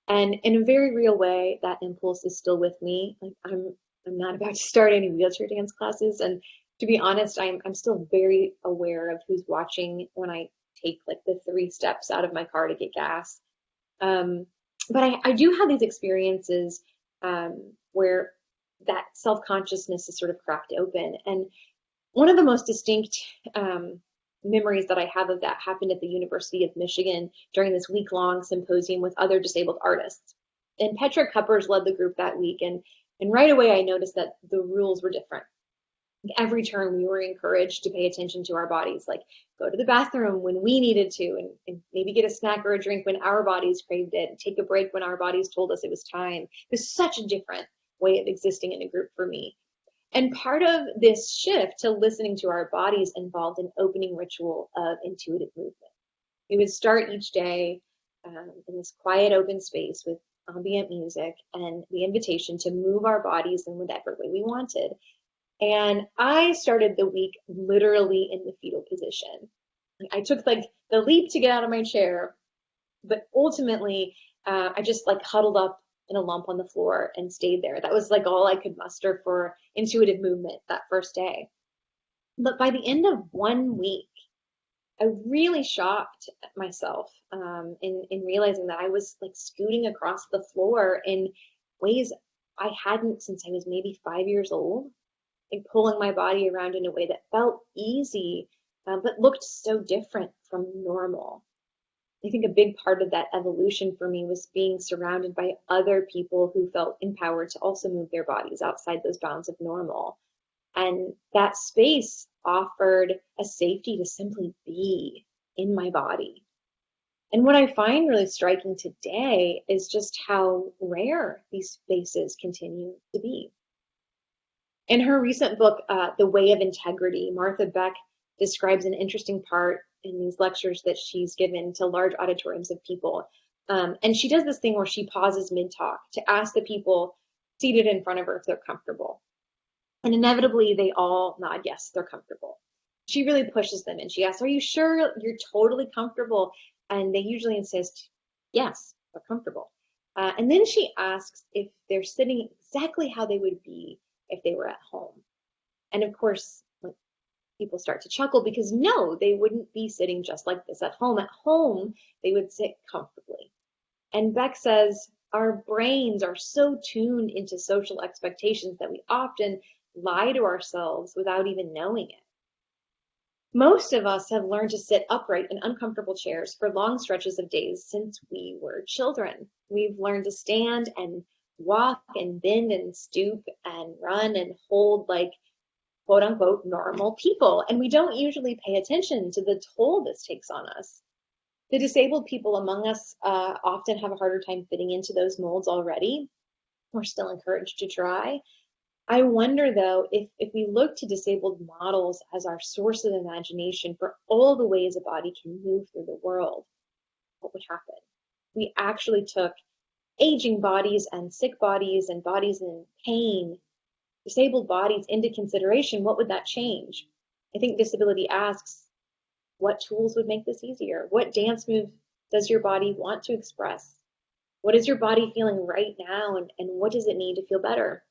And in a very real way, that impulse is still with me. Like I'm not about to start any wheelchair dance classes. And to be honest, I'm still very aware of who's watching when I take like the 3 steps out of my car to get gas. But I do have these experiences where that self-consciousness is sort of cracked open. And one of the most distinct memories that I have of that happened at the University of Michigan during this week-long symposium with other disabled artists. And Petra Kuppers led the group that week, and right away I noticed that the rules were different. Every turn we were encouraged to pay attention to our bodies, like go to the bathroom when we needed to, and maybe get a snack or a drink when our bodies craved it, and take a break when our bodies told us it was time. It was such a different way of existing in a group for me. And part of this shift to listening to our bodies involved an opening ritual of intuitive movement. We would start each day in this quiet open space with ambient music and the invitation to move our bodies in whatever way we wanted. And I started the week literally in the fetal position. I took like the leap to get out of my chair, but ultimately I just like huddled up in a lump on the floor and stayed there. That was like all I could muster for intuitive movement that first day. But by the end of 1 week, I really shocked myself in realizing that I was like scooting across the floor in ways I hadn't since I was maybe 5 years old, like pulling my body around in a way that felt easy, but looked so different from normal. I think a big part of that evolution for me was being surrounded by other people who felt empowered to also move their bodies outside those bounds of normal. And that space offered a safety to simply be in my body. And what I find really striking today is just how rare these spaces continue to be. In her recent book, The Way of Integrity, Martha Beck describes an interesting part in these lectures that she's given to large auditoriums of people. And she does this thing where she pauses mid-talk to ask the people seated in front of her if they're comfortable. And inevitably, they all nod, yes, they're comfortable. She really pushes them and she asks, are you sure you're totally comfortable? And they usually insist, yes, they're comfortable. And then she asks if they're sitting exactly how they would be if they were at home. And of course, people start to chuckle because no, they wouldn't be sitting just like this at home. At home, they would sit comfortably. And Beck says, our brains are so tuned into social expectations that we often lie to ourselves without even knowing it. Most of us have learned to sit upright in uncomfortable chairs for long stretches of days since we were children. We've learned to stand and walk and bend and stoop and run and hold like quote unquote normal people. And we don't usually pay attention to the toll this takes on us. The disabled people among us often have a harder time fitting into those molds already. We're still encouraged to try. I wonder, though, if we look to disabled models as our source of imagination for all the ways a body can move through the world, what would happen? We actually took aging bodies and sick bodies and bodies in pain, disabled bodies into consideration. What would that change? I think disability asks, what tools would make this easier? What dance move does your body want to express? What is your body feeling right now, and what does it need to feel better?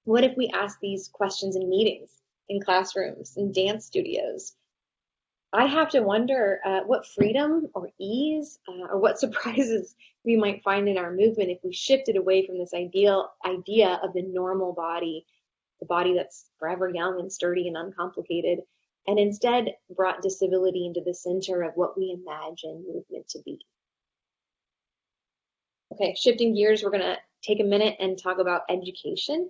What if we ask these questions in meetings, in classrooms, in dance studios? I have to wonder what freedom or ease or what surprises we might find in our movement if we shifted away from this idea of the normal body, the body that's forever young and sturdy and uncomplicated, and instead brought disability into the center of what we imagine movement to be. Okay, shifting gears, we're going to take a minute and talk about education.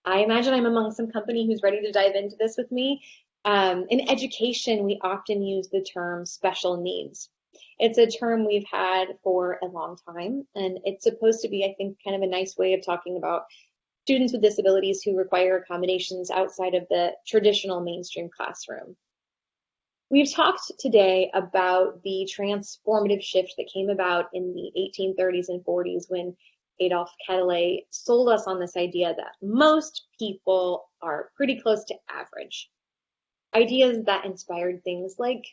I imagine I'm among some company who's ready to dive into this with me. In education, we often use the term special needs. It's a term we've had for a long time, and it's supposed to be, I think, kind of a nice way of talking about students with disabilities who require accommodations outside of the traditional mainstream classroom. We've talked today about the transformative shift that came about in the 1830s and 40s when Adolf Quetelet sold us on this idea that most people are pretty close to average. Ideas that inspired things like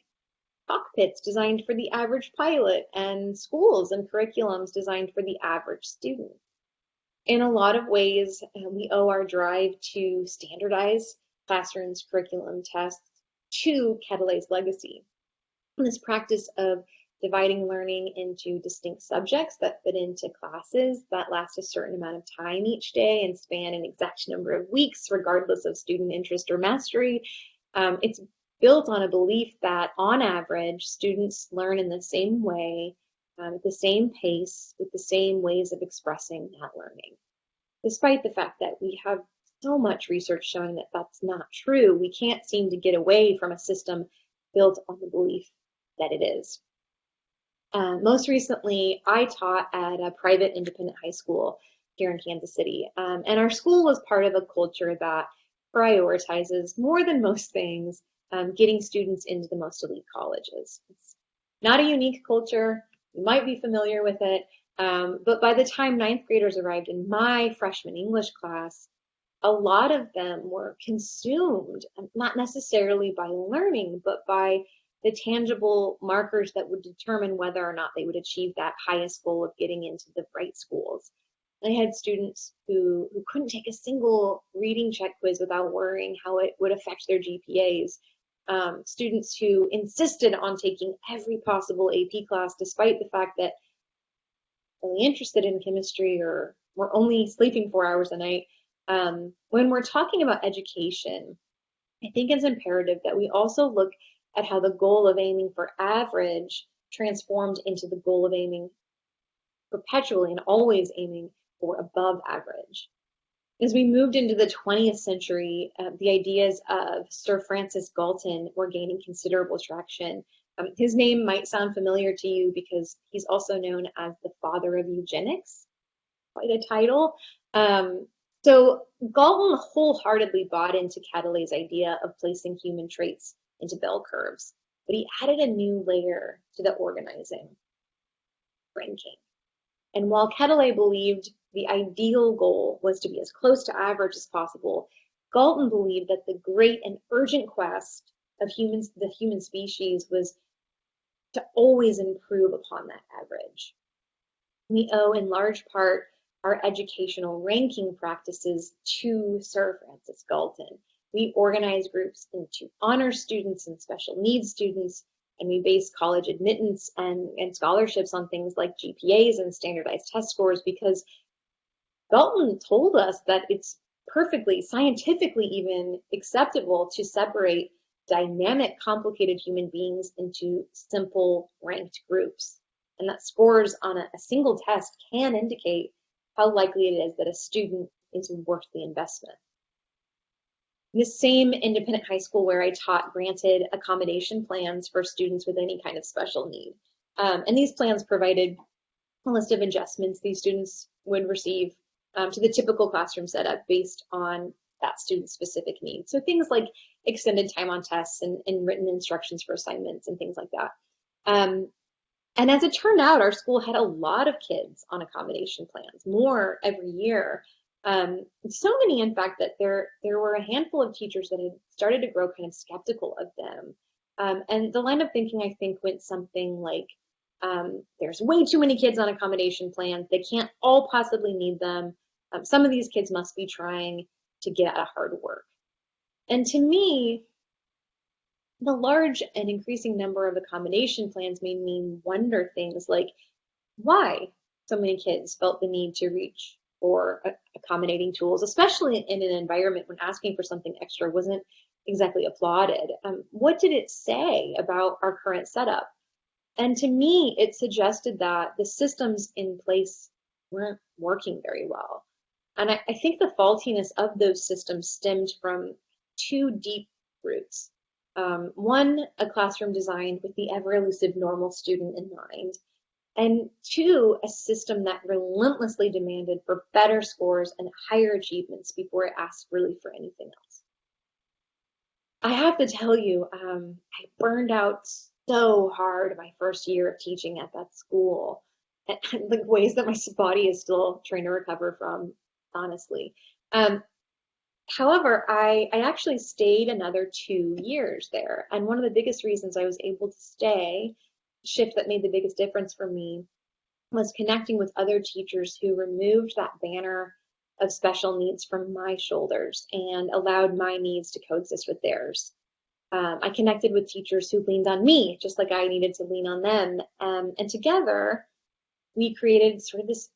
cockpits designed for the average pilot and schools and curriculums designed for the average student. In a lot of ways, we owe our drive to standardize classrooms, curriculum, tests to Quetelet's legacy. This practice of dividing learning into distinct subjects that fit into classes that last a certain amount of time each day and span an exact number of weeks, regardless of student interest or mastery. It's built on a belief that, on average, students learn in the same way, at the same pace, with the same ways of expressing that learning. Despite the fact that we have so much research showing that that's not true, we can't seem to get away from a system built on the belief that it is. Most recently, I taught at a private independent high school here in Kansas City, and our school was part of a culture that prioritizes, more than most things, getting students into the most elite colleges. It's not a unique culture. You might be familiar with it, but by the time ninth graders arrived in my freshman English class, a lot of them were consumed, not necessarily by learning, but by the tangible markers that would determine whether or not they would achieve that highest goal of getting into the right schools. I had students who couldn't take a single reading check quiz without worrying how it would affect their GPAs. Students who insisted on taking every possible AP class despite the fact that they're really interested in chemistry or were only sleeping 4 hours a night. When we're talking about education, I think it's imperative that we also look at how the goal of aiming for average transformed into the goal of aiming perpetually and always aiming for above average. As we moved into the 20th century, the ideas of Sir Francis Galton were gaining considerable traction. His name might sound familiar to you because he's also known as the father of eugenics, quite a title. So Galton wholeheartedly bought into Quetelet's idea of placing human traits into bell curves, but he added a new layer to the organizing, ranking. And while Quetelet believed the ideal goal was to be as close to average as possible, Galton believed that the great and urgent quest of the human species was to always improve upon that average. We owe in large part our educational ranking practices to Sir Francis Galton. We organize groups into honor students and special needs students, and we base college admittance and scholarships on things like GPAs and standardized test scores because Galton told us that it's perfectly, scientifically even, acceptable to separate dynamic, complicated human beings into simple ranked groups, and that scores on a single test can indicate how likely it is that a student is worth the investment. The same independent high school where I taught granted accommodation plans for students with any kind of special need. And these plans provided a list of adjustments these students would receive to the typical classroom setup based on that student's specific needs. So things like extended time on tests and written instructions for assignments and things like that. And as it turned out, our school had a lot of kids on accommodation plans, more every year. So many, in fact, that there were a handful of teachers that had started to grow kind of skeptical of them. And the line of thinking, I think, went something like, there's way too many kids on accommodation plans. They can't all possibly need them. Some of these kids must be trying to get out of hard work. And to me, the large and increasing number of accommodation plans made me wonder things like why so many kids felt the need to reach for accommodating tools, especially in an environment when asking for something extra wasn't exactly applauded. What did it say about our current setup? And to me, it suggested that the systems in place weren't working very well. And I think the faultiness of those systems stemmed from two deep roots. One, a classroom designed with the ever-elusive normal student in mind. And two, a system that relentlessly demanded for better scores and higher achievements before it asked really for anything else. I have to tell you, I burned out so hard my first year of teaching at that school, and the ways that my body is still trying to recover from, honestly. However, I actually stayed another 2 years there. And one of the biggest reasons I was able to stay, shift that made the biggest difference for me, was connecting with other teachers who removed that banner of special needs from my shoulders and allowed my needs to coexist with theirs. I connected with teachers who leaned on me, just like I needed to lean on them. And together, we created sort of this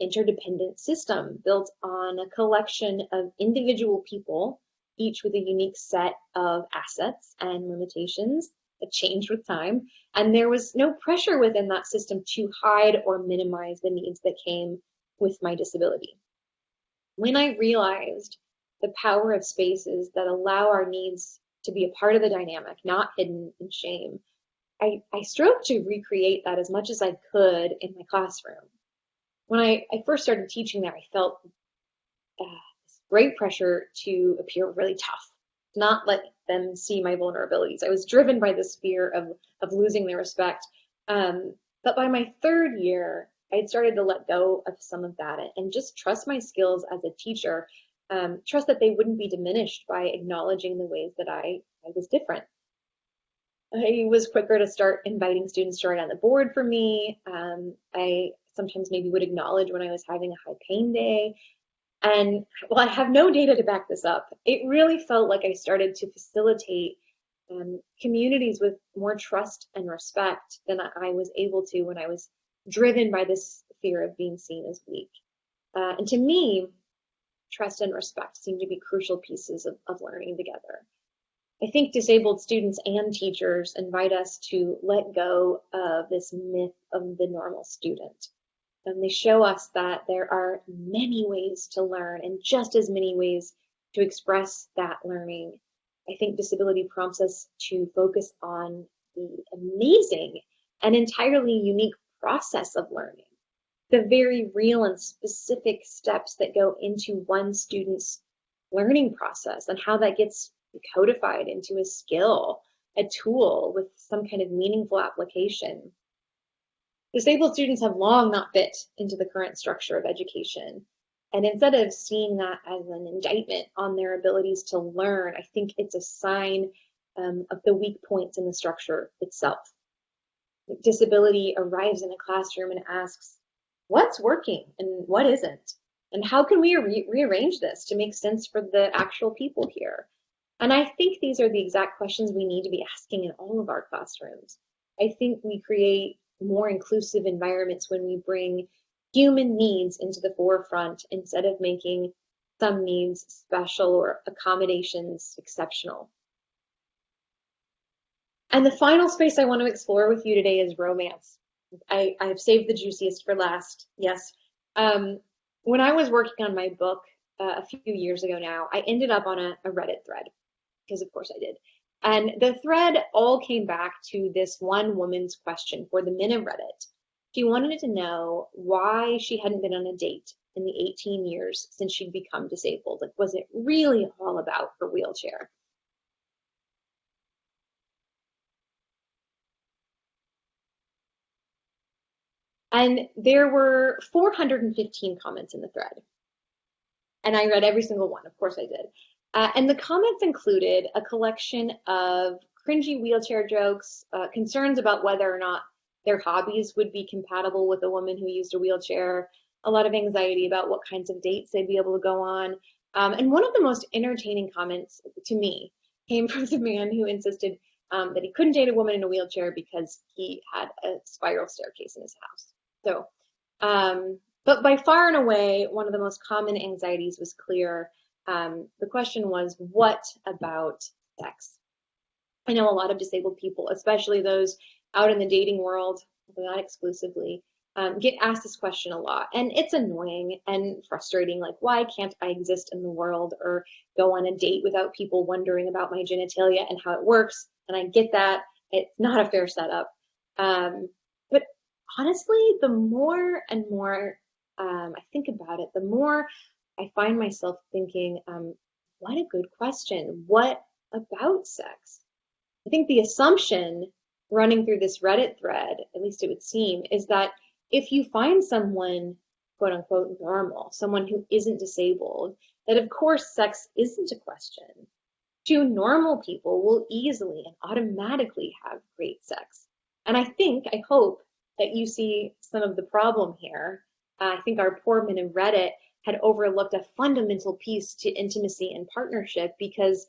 interdependent system built on a collection of individual people, each with a unique set of assets and limitations that changed with time. And there was no pressure within that system to hide or minimize the needs that came with my disability. When I realized the power of spaces that allow our needs to be a part of the dynamic, not hidden in shame, I strove to recreate that as much as I could in my classroom. When I first started teaching there, I felt this great pressure to appear really tough, not let them see my vulnerabilities. I was driven by this fear of losing their respect. But by my third year, I had started to let go of some of that and just trust my skills as a teacher, trust that they wouldn't be diminished by acknowledging the ways that I was different. I was quicker to start inviting students to write on the board for me. I sometimes maybe would acknowledge when I was having a high pain day. And while I have no data to back this up, it really felt like I started to facilitate communities with more trust and respect than I was able to when I was driven by this fear of being seen as weak. And to me, trust and respect seem to be crucial pieces of learning together. I think disabled students and teachers invite us to let go of this myth of the normal student. And they show us that there are many ways to learn and just as many ways to express that learning. I think disability prompts us to focus on the amazing and entirely unique process of learning, the very real and specific steps that go into one student's learning process and how that gets codified into a skill, a tool with some kind of meaningful application. Disabled students have long not fit into the current structure of education. And instead of seeing that as an indictment on their abilities to learn, I think it's a sign of the weak points in the structure itself. Disability arrives in a classroom and asks, what's working and what isn't? And how can we rearrange this to make sense for the actual people here? And I think these are the exact questions we need to be asking in all of our classrooms. I think we create more inclusive environments when we bring human needs into the forefront instead of making some needs special or accommodations exceptional. And the final space I want to explore with you today is romance. I've saved the juiciest for last, yes. When I was working on my book a few years ago now, I ended up on a Reddit thread, because of course I did. And the thread all came back to this one woman's question for the men of Reddit. She wanted to know why she hadn't been on a date in the 18 years since she'd become disabled. Like, was it really all about her wheelchair? And there were 415 comments in the thread. And I read every single one. Of course I did. And the comments included a collection of cringy wheelchair jokes, concerns about whether or not their hobbies would be compatible with a woman who used a wheelchair, a lot of anxiety about what kinds of dates they'd be able to go on. And one of the most entertaining comments to me came from the man who insisted that he couldn't date a woman in a wheelchair because he had a spiral staircase in his house. So, but by far and away, one of the most common anxieties was clear. The question was, what about sex? I know a lot of disabled people, especially those out in the dating world, although not exclusively, get asked this question a lot. And it's annoying and frustrating. Like, why can't I exist in the world or go on a date without people wondering about my genitalia and how it works? And I get that. It's not a fair setup. But honestly, the more and more I think about it, the more I find myself thinking, what a good question. What about sex? I think the assumption running through this Reddit thread, at least it would seem, is that if you find someone, quote unquote, normal, someone who isn't disabled, that of course sex isn't a question. Two normal people will easily and automatically have great sex. And I hope that you see some of the problem here. I think our poor men in Reddit had overlooked a fundamental piece to intimacy and partnership, because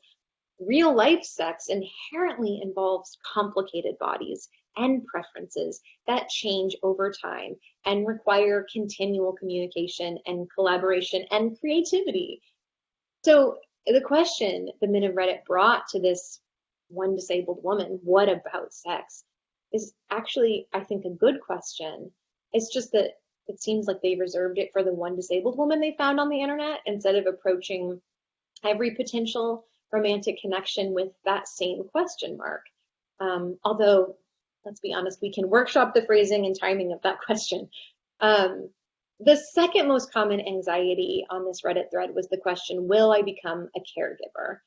real life sex inherently involves complicated bodies and preferences that change over time and require continual communication and collaboration and creativity. So the question the men of Reddit brought to this one disabled woman, what about sex, is actually, I think, a good question. It's just that it seems like they reserved it for the one disabled woman they found on the internet instead of approaching every potential romantic connection with that same question mark. Although, let's be honest, we can workshop the phrasing and timing of that question. The second most common anxiety on this Reddit thread was the question, will I become a caregiver?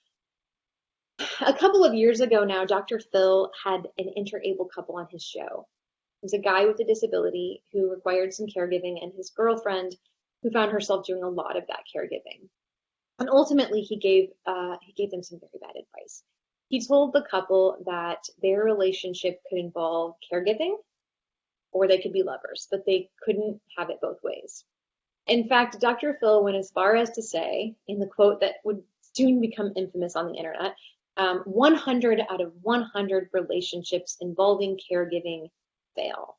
A couple of years ago now, Dr. Phil had an interabled couple on his show. It was a guy with a disability who required some caregiving, and his girlfriend who found herself doing a lot of that caregiving. And ultimately, he gave them some very bad advice. He told the couple that their relationship could involve caregiving, or they could be lovers, but they couldn't have it both ways. In fact, Dr. Phil went as far as to say, in the quote that would soon become infamous on the internet, 100 out of 100 relationships involving caregiving fail.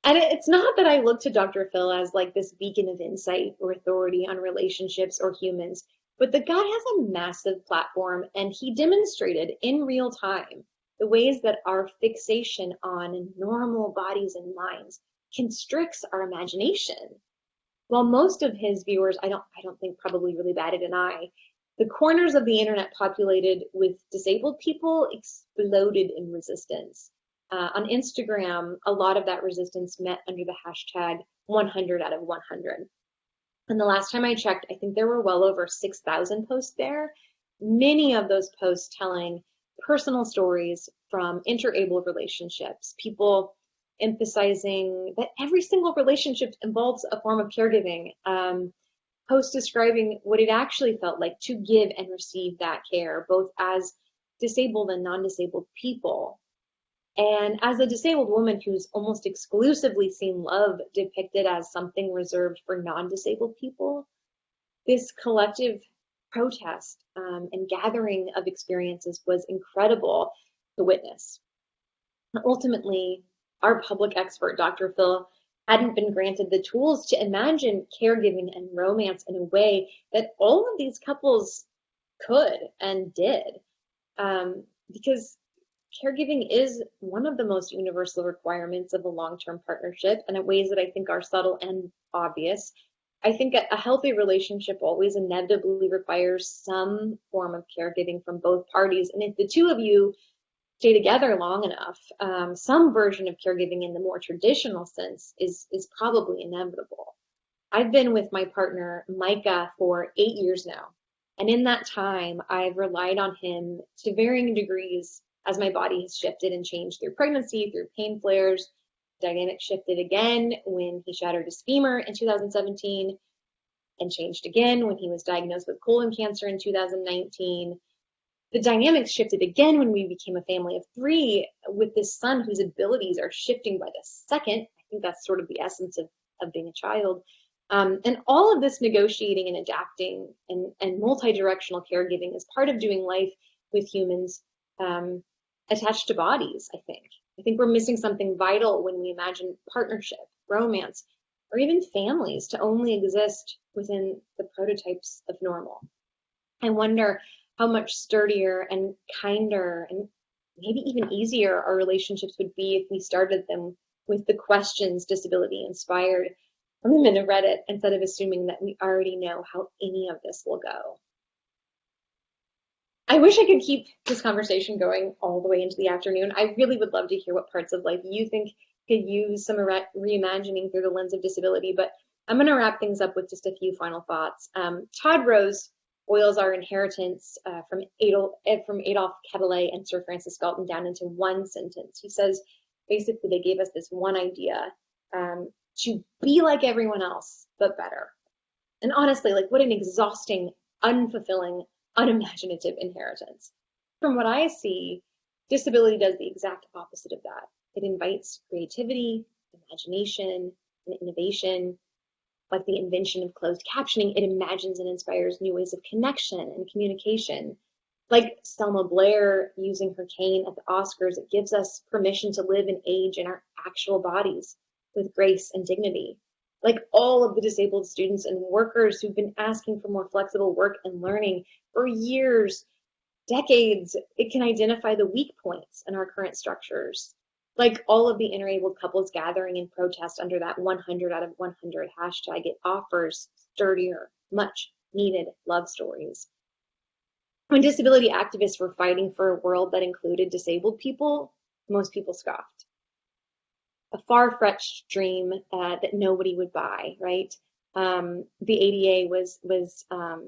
And it's not that I look to Dr. Phil as like this beacon of insight or authority on relationships or humans, but the guy has a massive platform, and he demonstrated in real time the ways that our fixation on normal bodies and minds constricts our imagination. While most of his viewers, I don't think probably really batted an eye, the corners of the internet populated with disabled people exploded in resistance. On Instagram, a lot of that resistance met under the hashtag 100 out of 100. And the last time I checked, I think there were well over 6,000 posts there, many of those posts telling personal stories from interabled relationships, people emphasizing that every single relationship involves a form of caregiving, posts describing what it actually felt like to give and receive that care, both as disabled and non-disabled people. And as a disabled woman who's almost exclusively seen love depicted as something reserved for non-disabled people, this collective protest and gathering of experiences was incredible to witness. Ultimately, our public expert, Dr. Phil, hadn't been granted the tools to imagine caregiving and romance in a way that all of these couples could and did, because caregiving is one of the most universal requirements of a long-term partnership, and in ways that I think are subtle and obvious. I think a healthy relationship always inevitably requires some form of caregiving from both parties. And if the two of you stay together long enough, some version of caregiving in the more traditional sense is probably inevitable. I've been with my partner, Micah, for 8 years now. And in that time, I've relied on him to varying degrees as my body has shifted and changed through pregnancy, through pain flares. Dynamic shifted again when he shattered his femur in 2017, and changed again when he was diagnosed with colon cancer in 2019. The dynamics shifted again when we became a family of 3 with this son whose abilities are shifting by the second. I think that's sort of the essence of being a child. And all of this negotiating and adapting and multi-directional caregiving is part of doing life with humans attached to bodies, I think. I think we're missing something vital when we imagine partnership, romance, or even families to only exist within the prototypes of normal. I wonder how much sturdier and kinder and maybe even easier our relationships would be if we started them with the questions disability inspired from the men of Reddit instead of assuming that we already know how any of this will go. I wish I could keep this conversation going all the way into the afternoon. I really would love to hear what parts of life you think could use some reimagining through the lens of disability, but I'm going to wrap things up with just a few final thoughts. Todd Rose boils our inheritance from Adolf Quetelet and Sir Francis Galton down into one sentence. He says, basically, they gave us this one idea, to be like everyone else, but better. And honestly, like, what an exhausting, unfulfilling, unimaginative inheritance. From what I see, disability does the exact opposite of that. It invites creativity, imagination, and innovation. Like the invention of closed captioning, it imagines and inspires new ways of connection and communication. Like Selma Blair using her cane at the Oscars, it gives us permission to live and age in our actual bodies with grace and dignity. Like all of the disabled students and workers who've been asking for more flexible work and learning for years, decades, it can identify the weak points in our current structures. Like all of the interabled couples gathering in protest under that 100 out of 100 hashtag, it offers sturdier, much needed love stories. When disability activists were fighting for a world that included disabled people, most people scoffed. A far-fetched dream that nobody would buy, right? The ADA was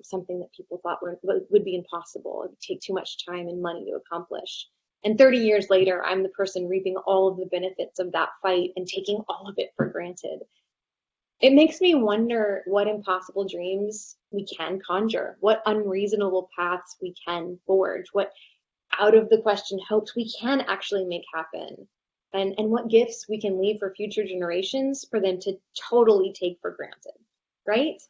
something that people thought would be impossible. It would take too much time and money to accomplish. And 30 years later, I'm the person reaping all of the benefits of that fight and taking all of it for granted. It makes me wonder what impossible dreams we can conjure, what unreasonable paths we can forge, what out of the question hopes we can actually make happen, and what gifts we can leave for future generations for them to totally take for granted, right?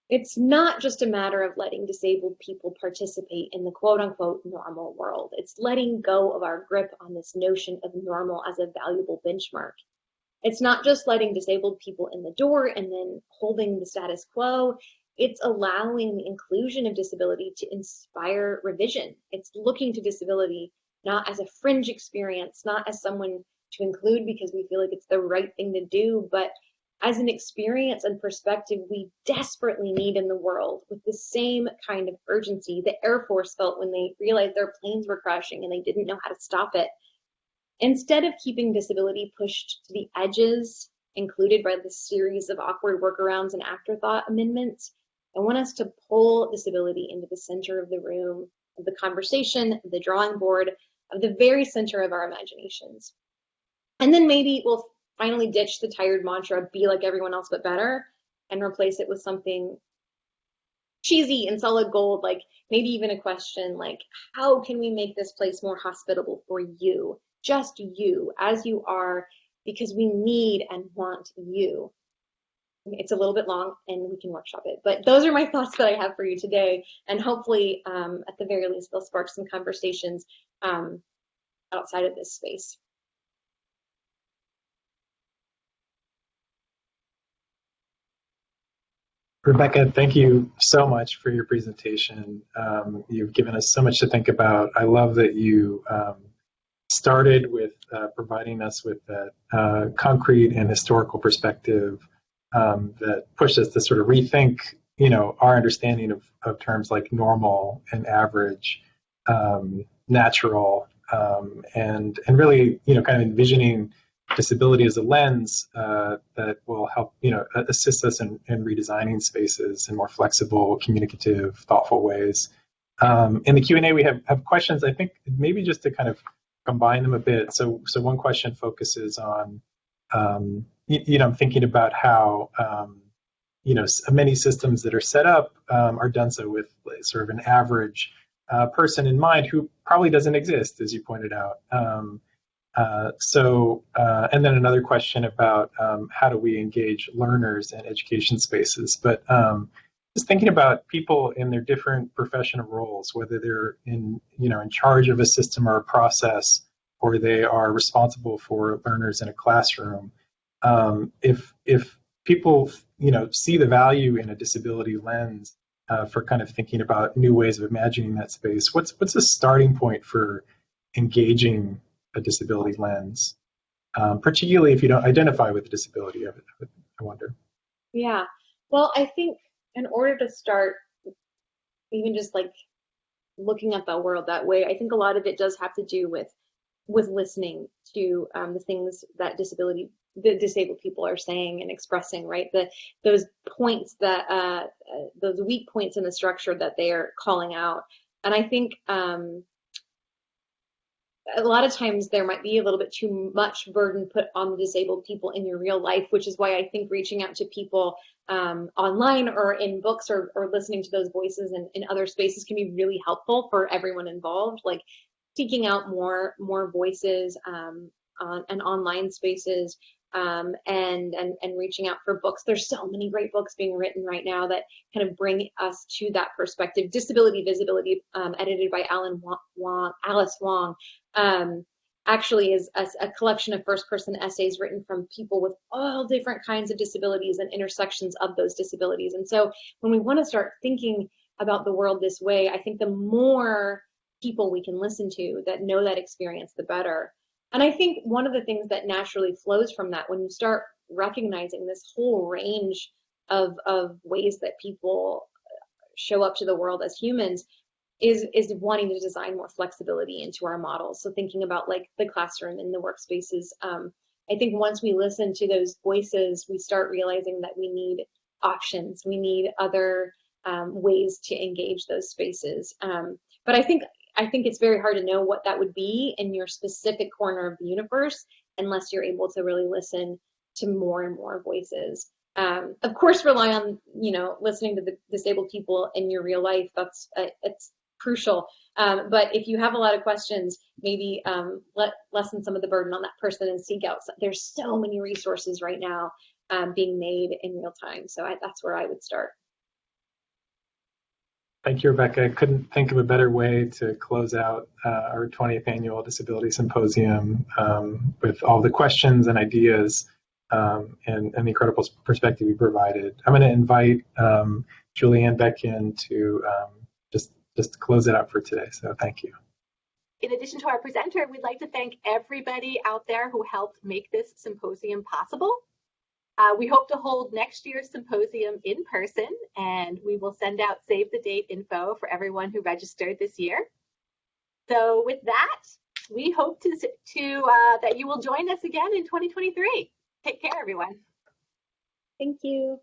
It's not just a matter of letting disabled people participate in the quote unquote normal world. It's letting go of our grip on this notion of normal as a valuable benchmark. It's not just letting disabled people in the door and then holding the status quo. It's allowing the inclusion of disability to inspire revision. It's looking to disability not as a fringe experience, not as someone to include because we feel like it's the right thing to do, but as an experience and perspective we desperately need in the world with the same kind of urgency the Air Force felt when they realized their planes were crashing and they didn't know how to stop it. Instead of keeping disability pushed to the edges, included by the series of awkward workarounds and afterthought amendments, I want us to pull disability into the center of the room, of the conversation, of the drawing board, of the very center of our imaginations. And then maybe we'll finally ditch the tired mantra, be like everyone else but better, and replace it with something cheesy and solid gold, like maybe even a question like, how can we make this place more hospitable for you, just you, as you are, because we need and want you. It's a little bit long and we can workshop it, but those are my thoughts that I have for you today, and hopefully at the very least they'll spark some conversations outside of this space. Rebekah, thank you so much for your presentation. You've given us so much to think about. I love that you started with providing us with that concrete and historical perspective that pushed us to sort of rethink, our understanding of terms like normal and average, natural, and really, kind of envisioning disability as a lens that will help, assist us in redesigning spaces in more flexible, communicative, thoughtful ways. In the Q&A, we have questions, I think, maybe just to kind of combine them a bit. So one question focuses on, I'm thinking about how, many systems that are set up are done so with sort of an average person in mind who probably doesn't exist, as you pointed out. And then another question about how do we engage learners in education spaces. But just thinking about people in their different professional roles, whether they're in charge of a system or a process, or they are responsible for learners in a classroom. If people see the value in a disability lens for kind of thinking about new ways of imagining that space, what's the starting point for engaging a disability lens, particularly if you don't identify with a disability? I wonder. Yeah, well, I think in order to start even just like looking at the world that way, I think a lot of it does have to do with listening to the things that the disabled people are saying and expressing, right? Those points that those weak points in the structure that they are calling out. And I think a lot of times there might be a little bit too much burden put on the disabled people in your real life, which is why I think reaching out to people online or in books or listening to those voices in other spaces can be really helpful for everyone involved. Like seeking out more voices and online spaces, and reaching out for books. There's so many great books being written right now that kind of bring us to that perspective. Disability Visibility, edited by Alice Wong, actually is a collection of first-person essays written from people with all different kinds of disabilities and intersections of those disabilities. And so when we want to start thinking about the world this way, I think the more people we can listen to that know that experience, the better. And I think one of the things that naturally flows from that, when you start recognizing this whole range of ways that people show up to the world as humans, is wanting to design more flexibility into our models. So thinking about like the classroom and the workspaces. I think once we listen to those voices, we start realizing that we need options. We need other ways to engage those spaces. But I think it's very hard to know what that would be in your specific corner of the universe unless you're able to really listen to more and more voices. Of course, rely on listening to the disabled people in your real life. It's crucial. But if you have a lot of questions, maybe lessen some of the burden on that person and seek out. There's so many resources right now being made in real time. So that's where I would start. Thank you, Rebekah. I couldn't think of a better way to close out our 20th annual Disability Symposium with all the questions and ideas and the incredible perspective you provided. I'm going to invite Julianne back in to just close it out for today. So thank you. In addition to our presenter, we'd like to thank everybody out there who helped make this symposium possible. We hope to hold next year's symposium in person, and we will send out save the date info for everyone who registered this year. So with that, we hope that you will join us again in 2023. Take care, everyone. Thank you.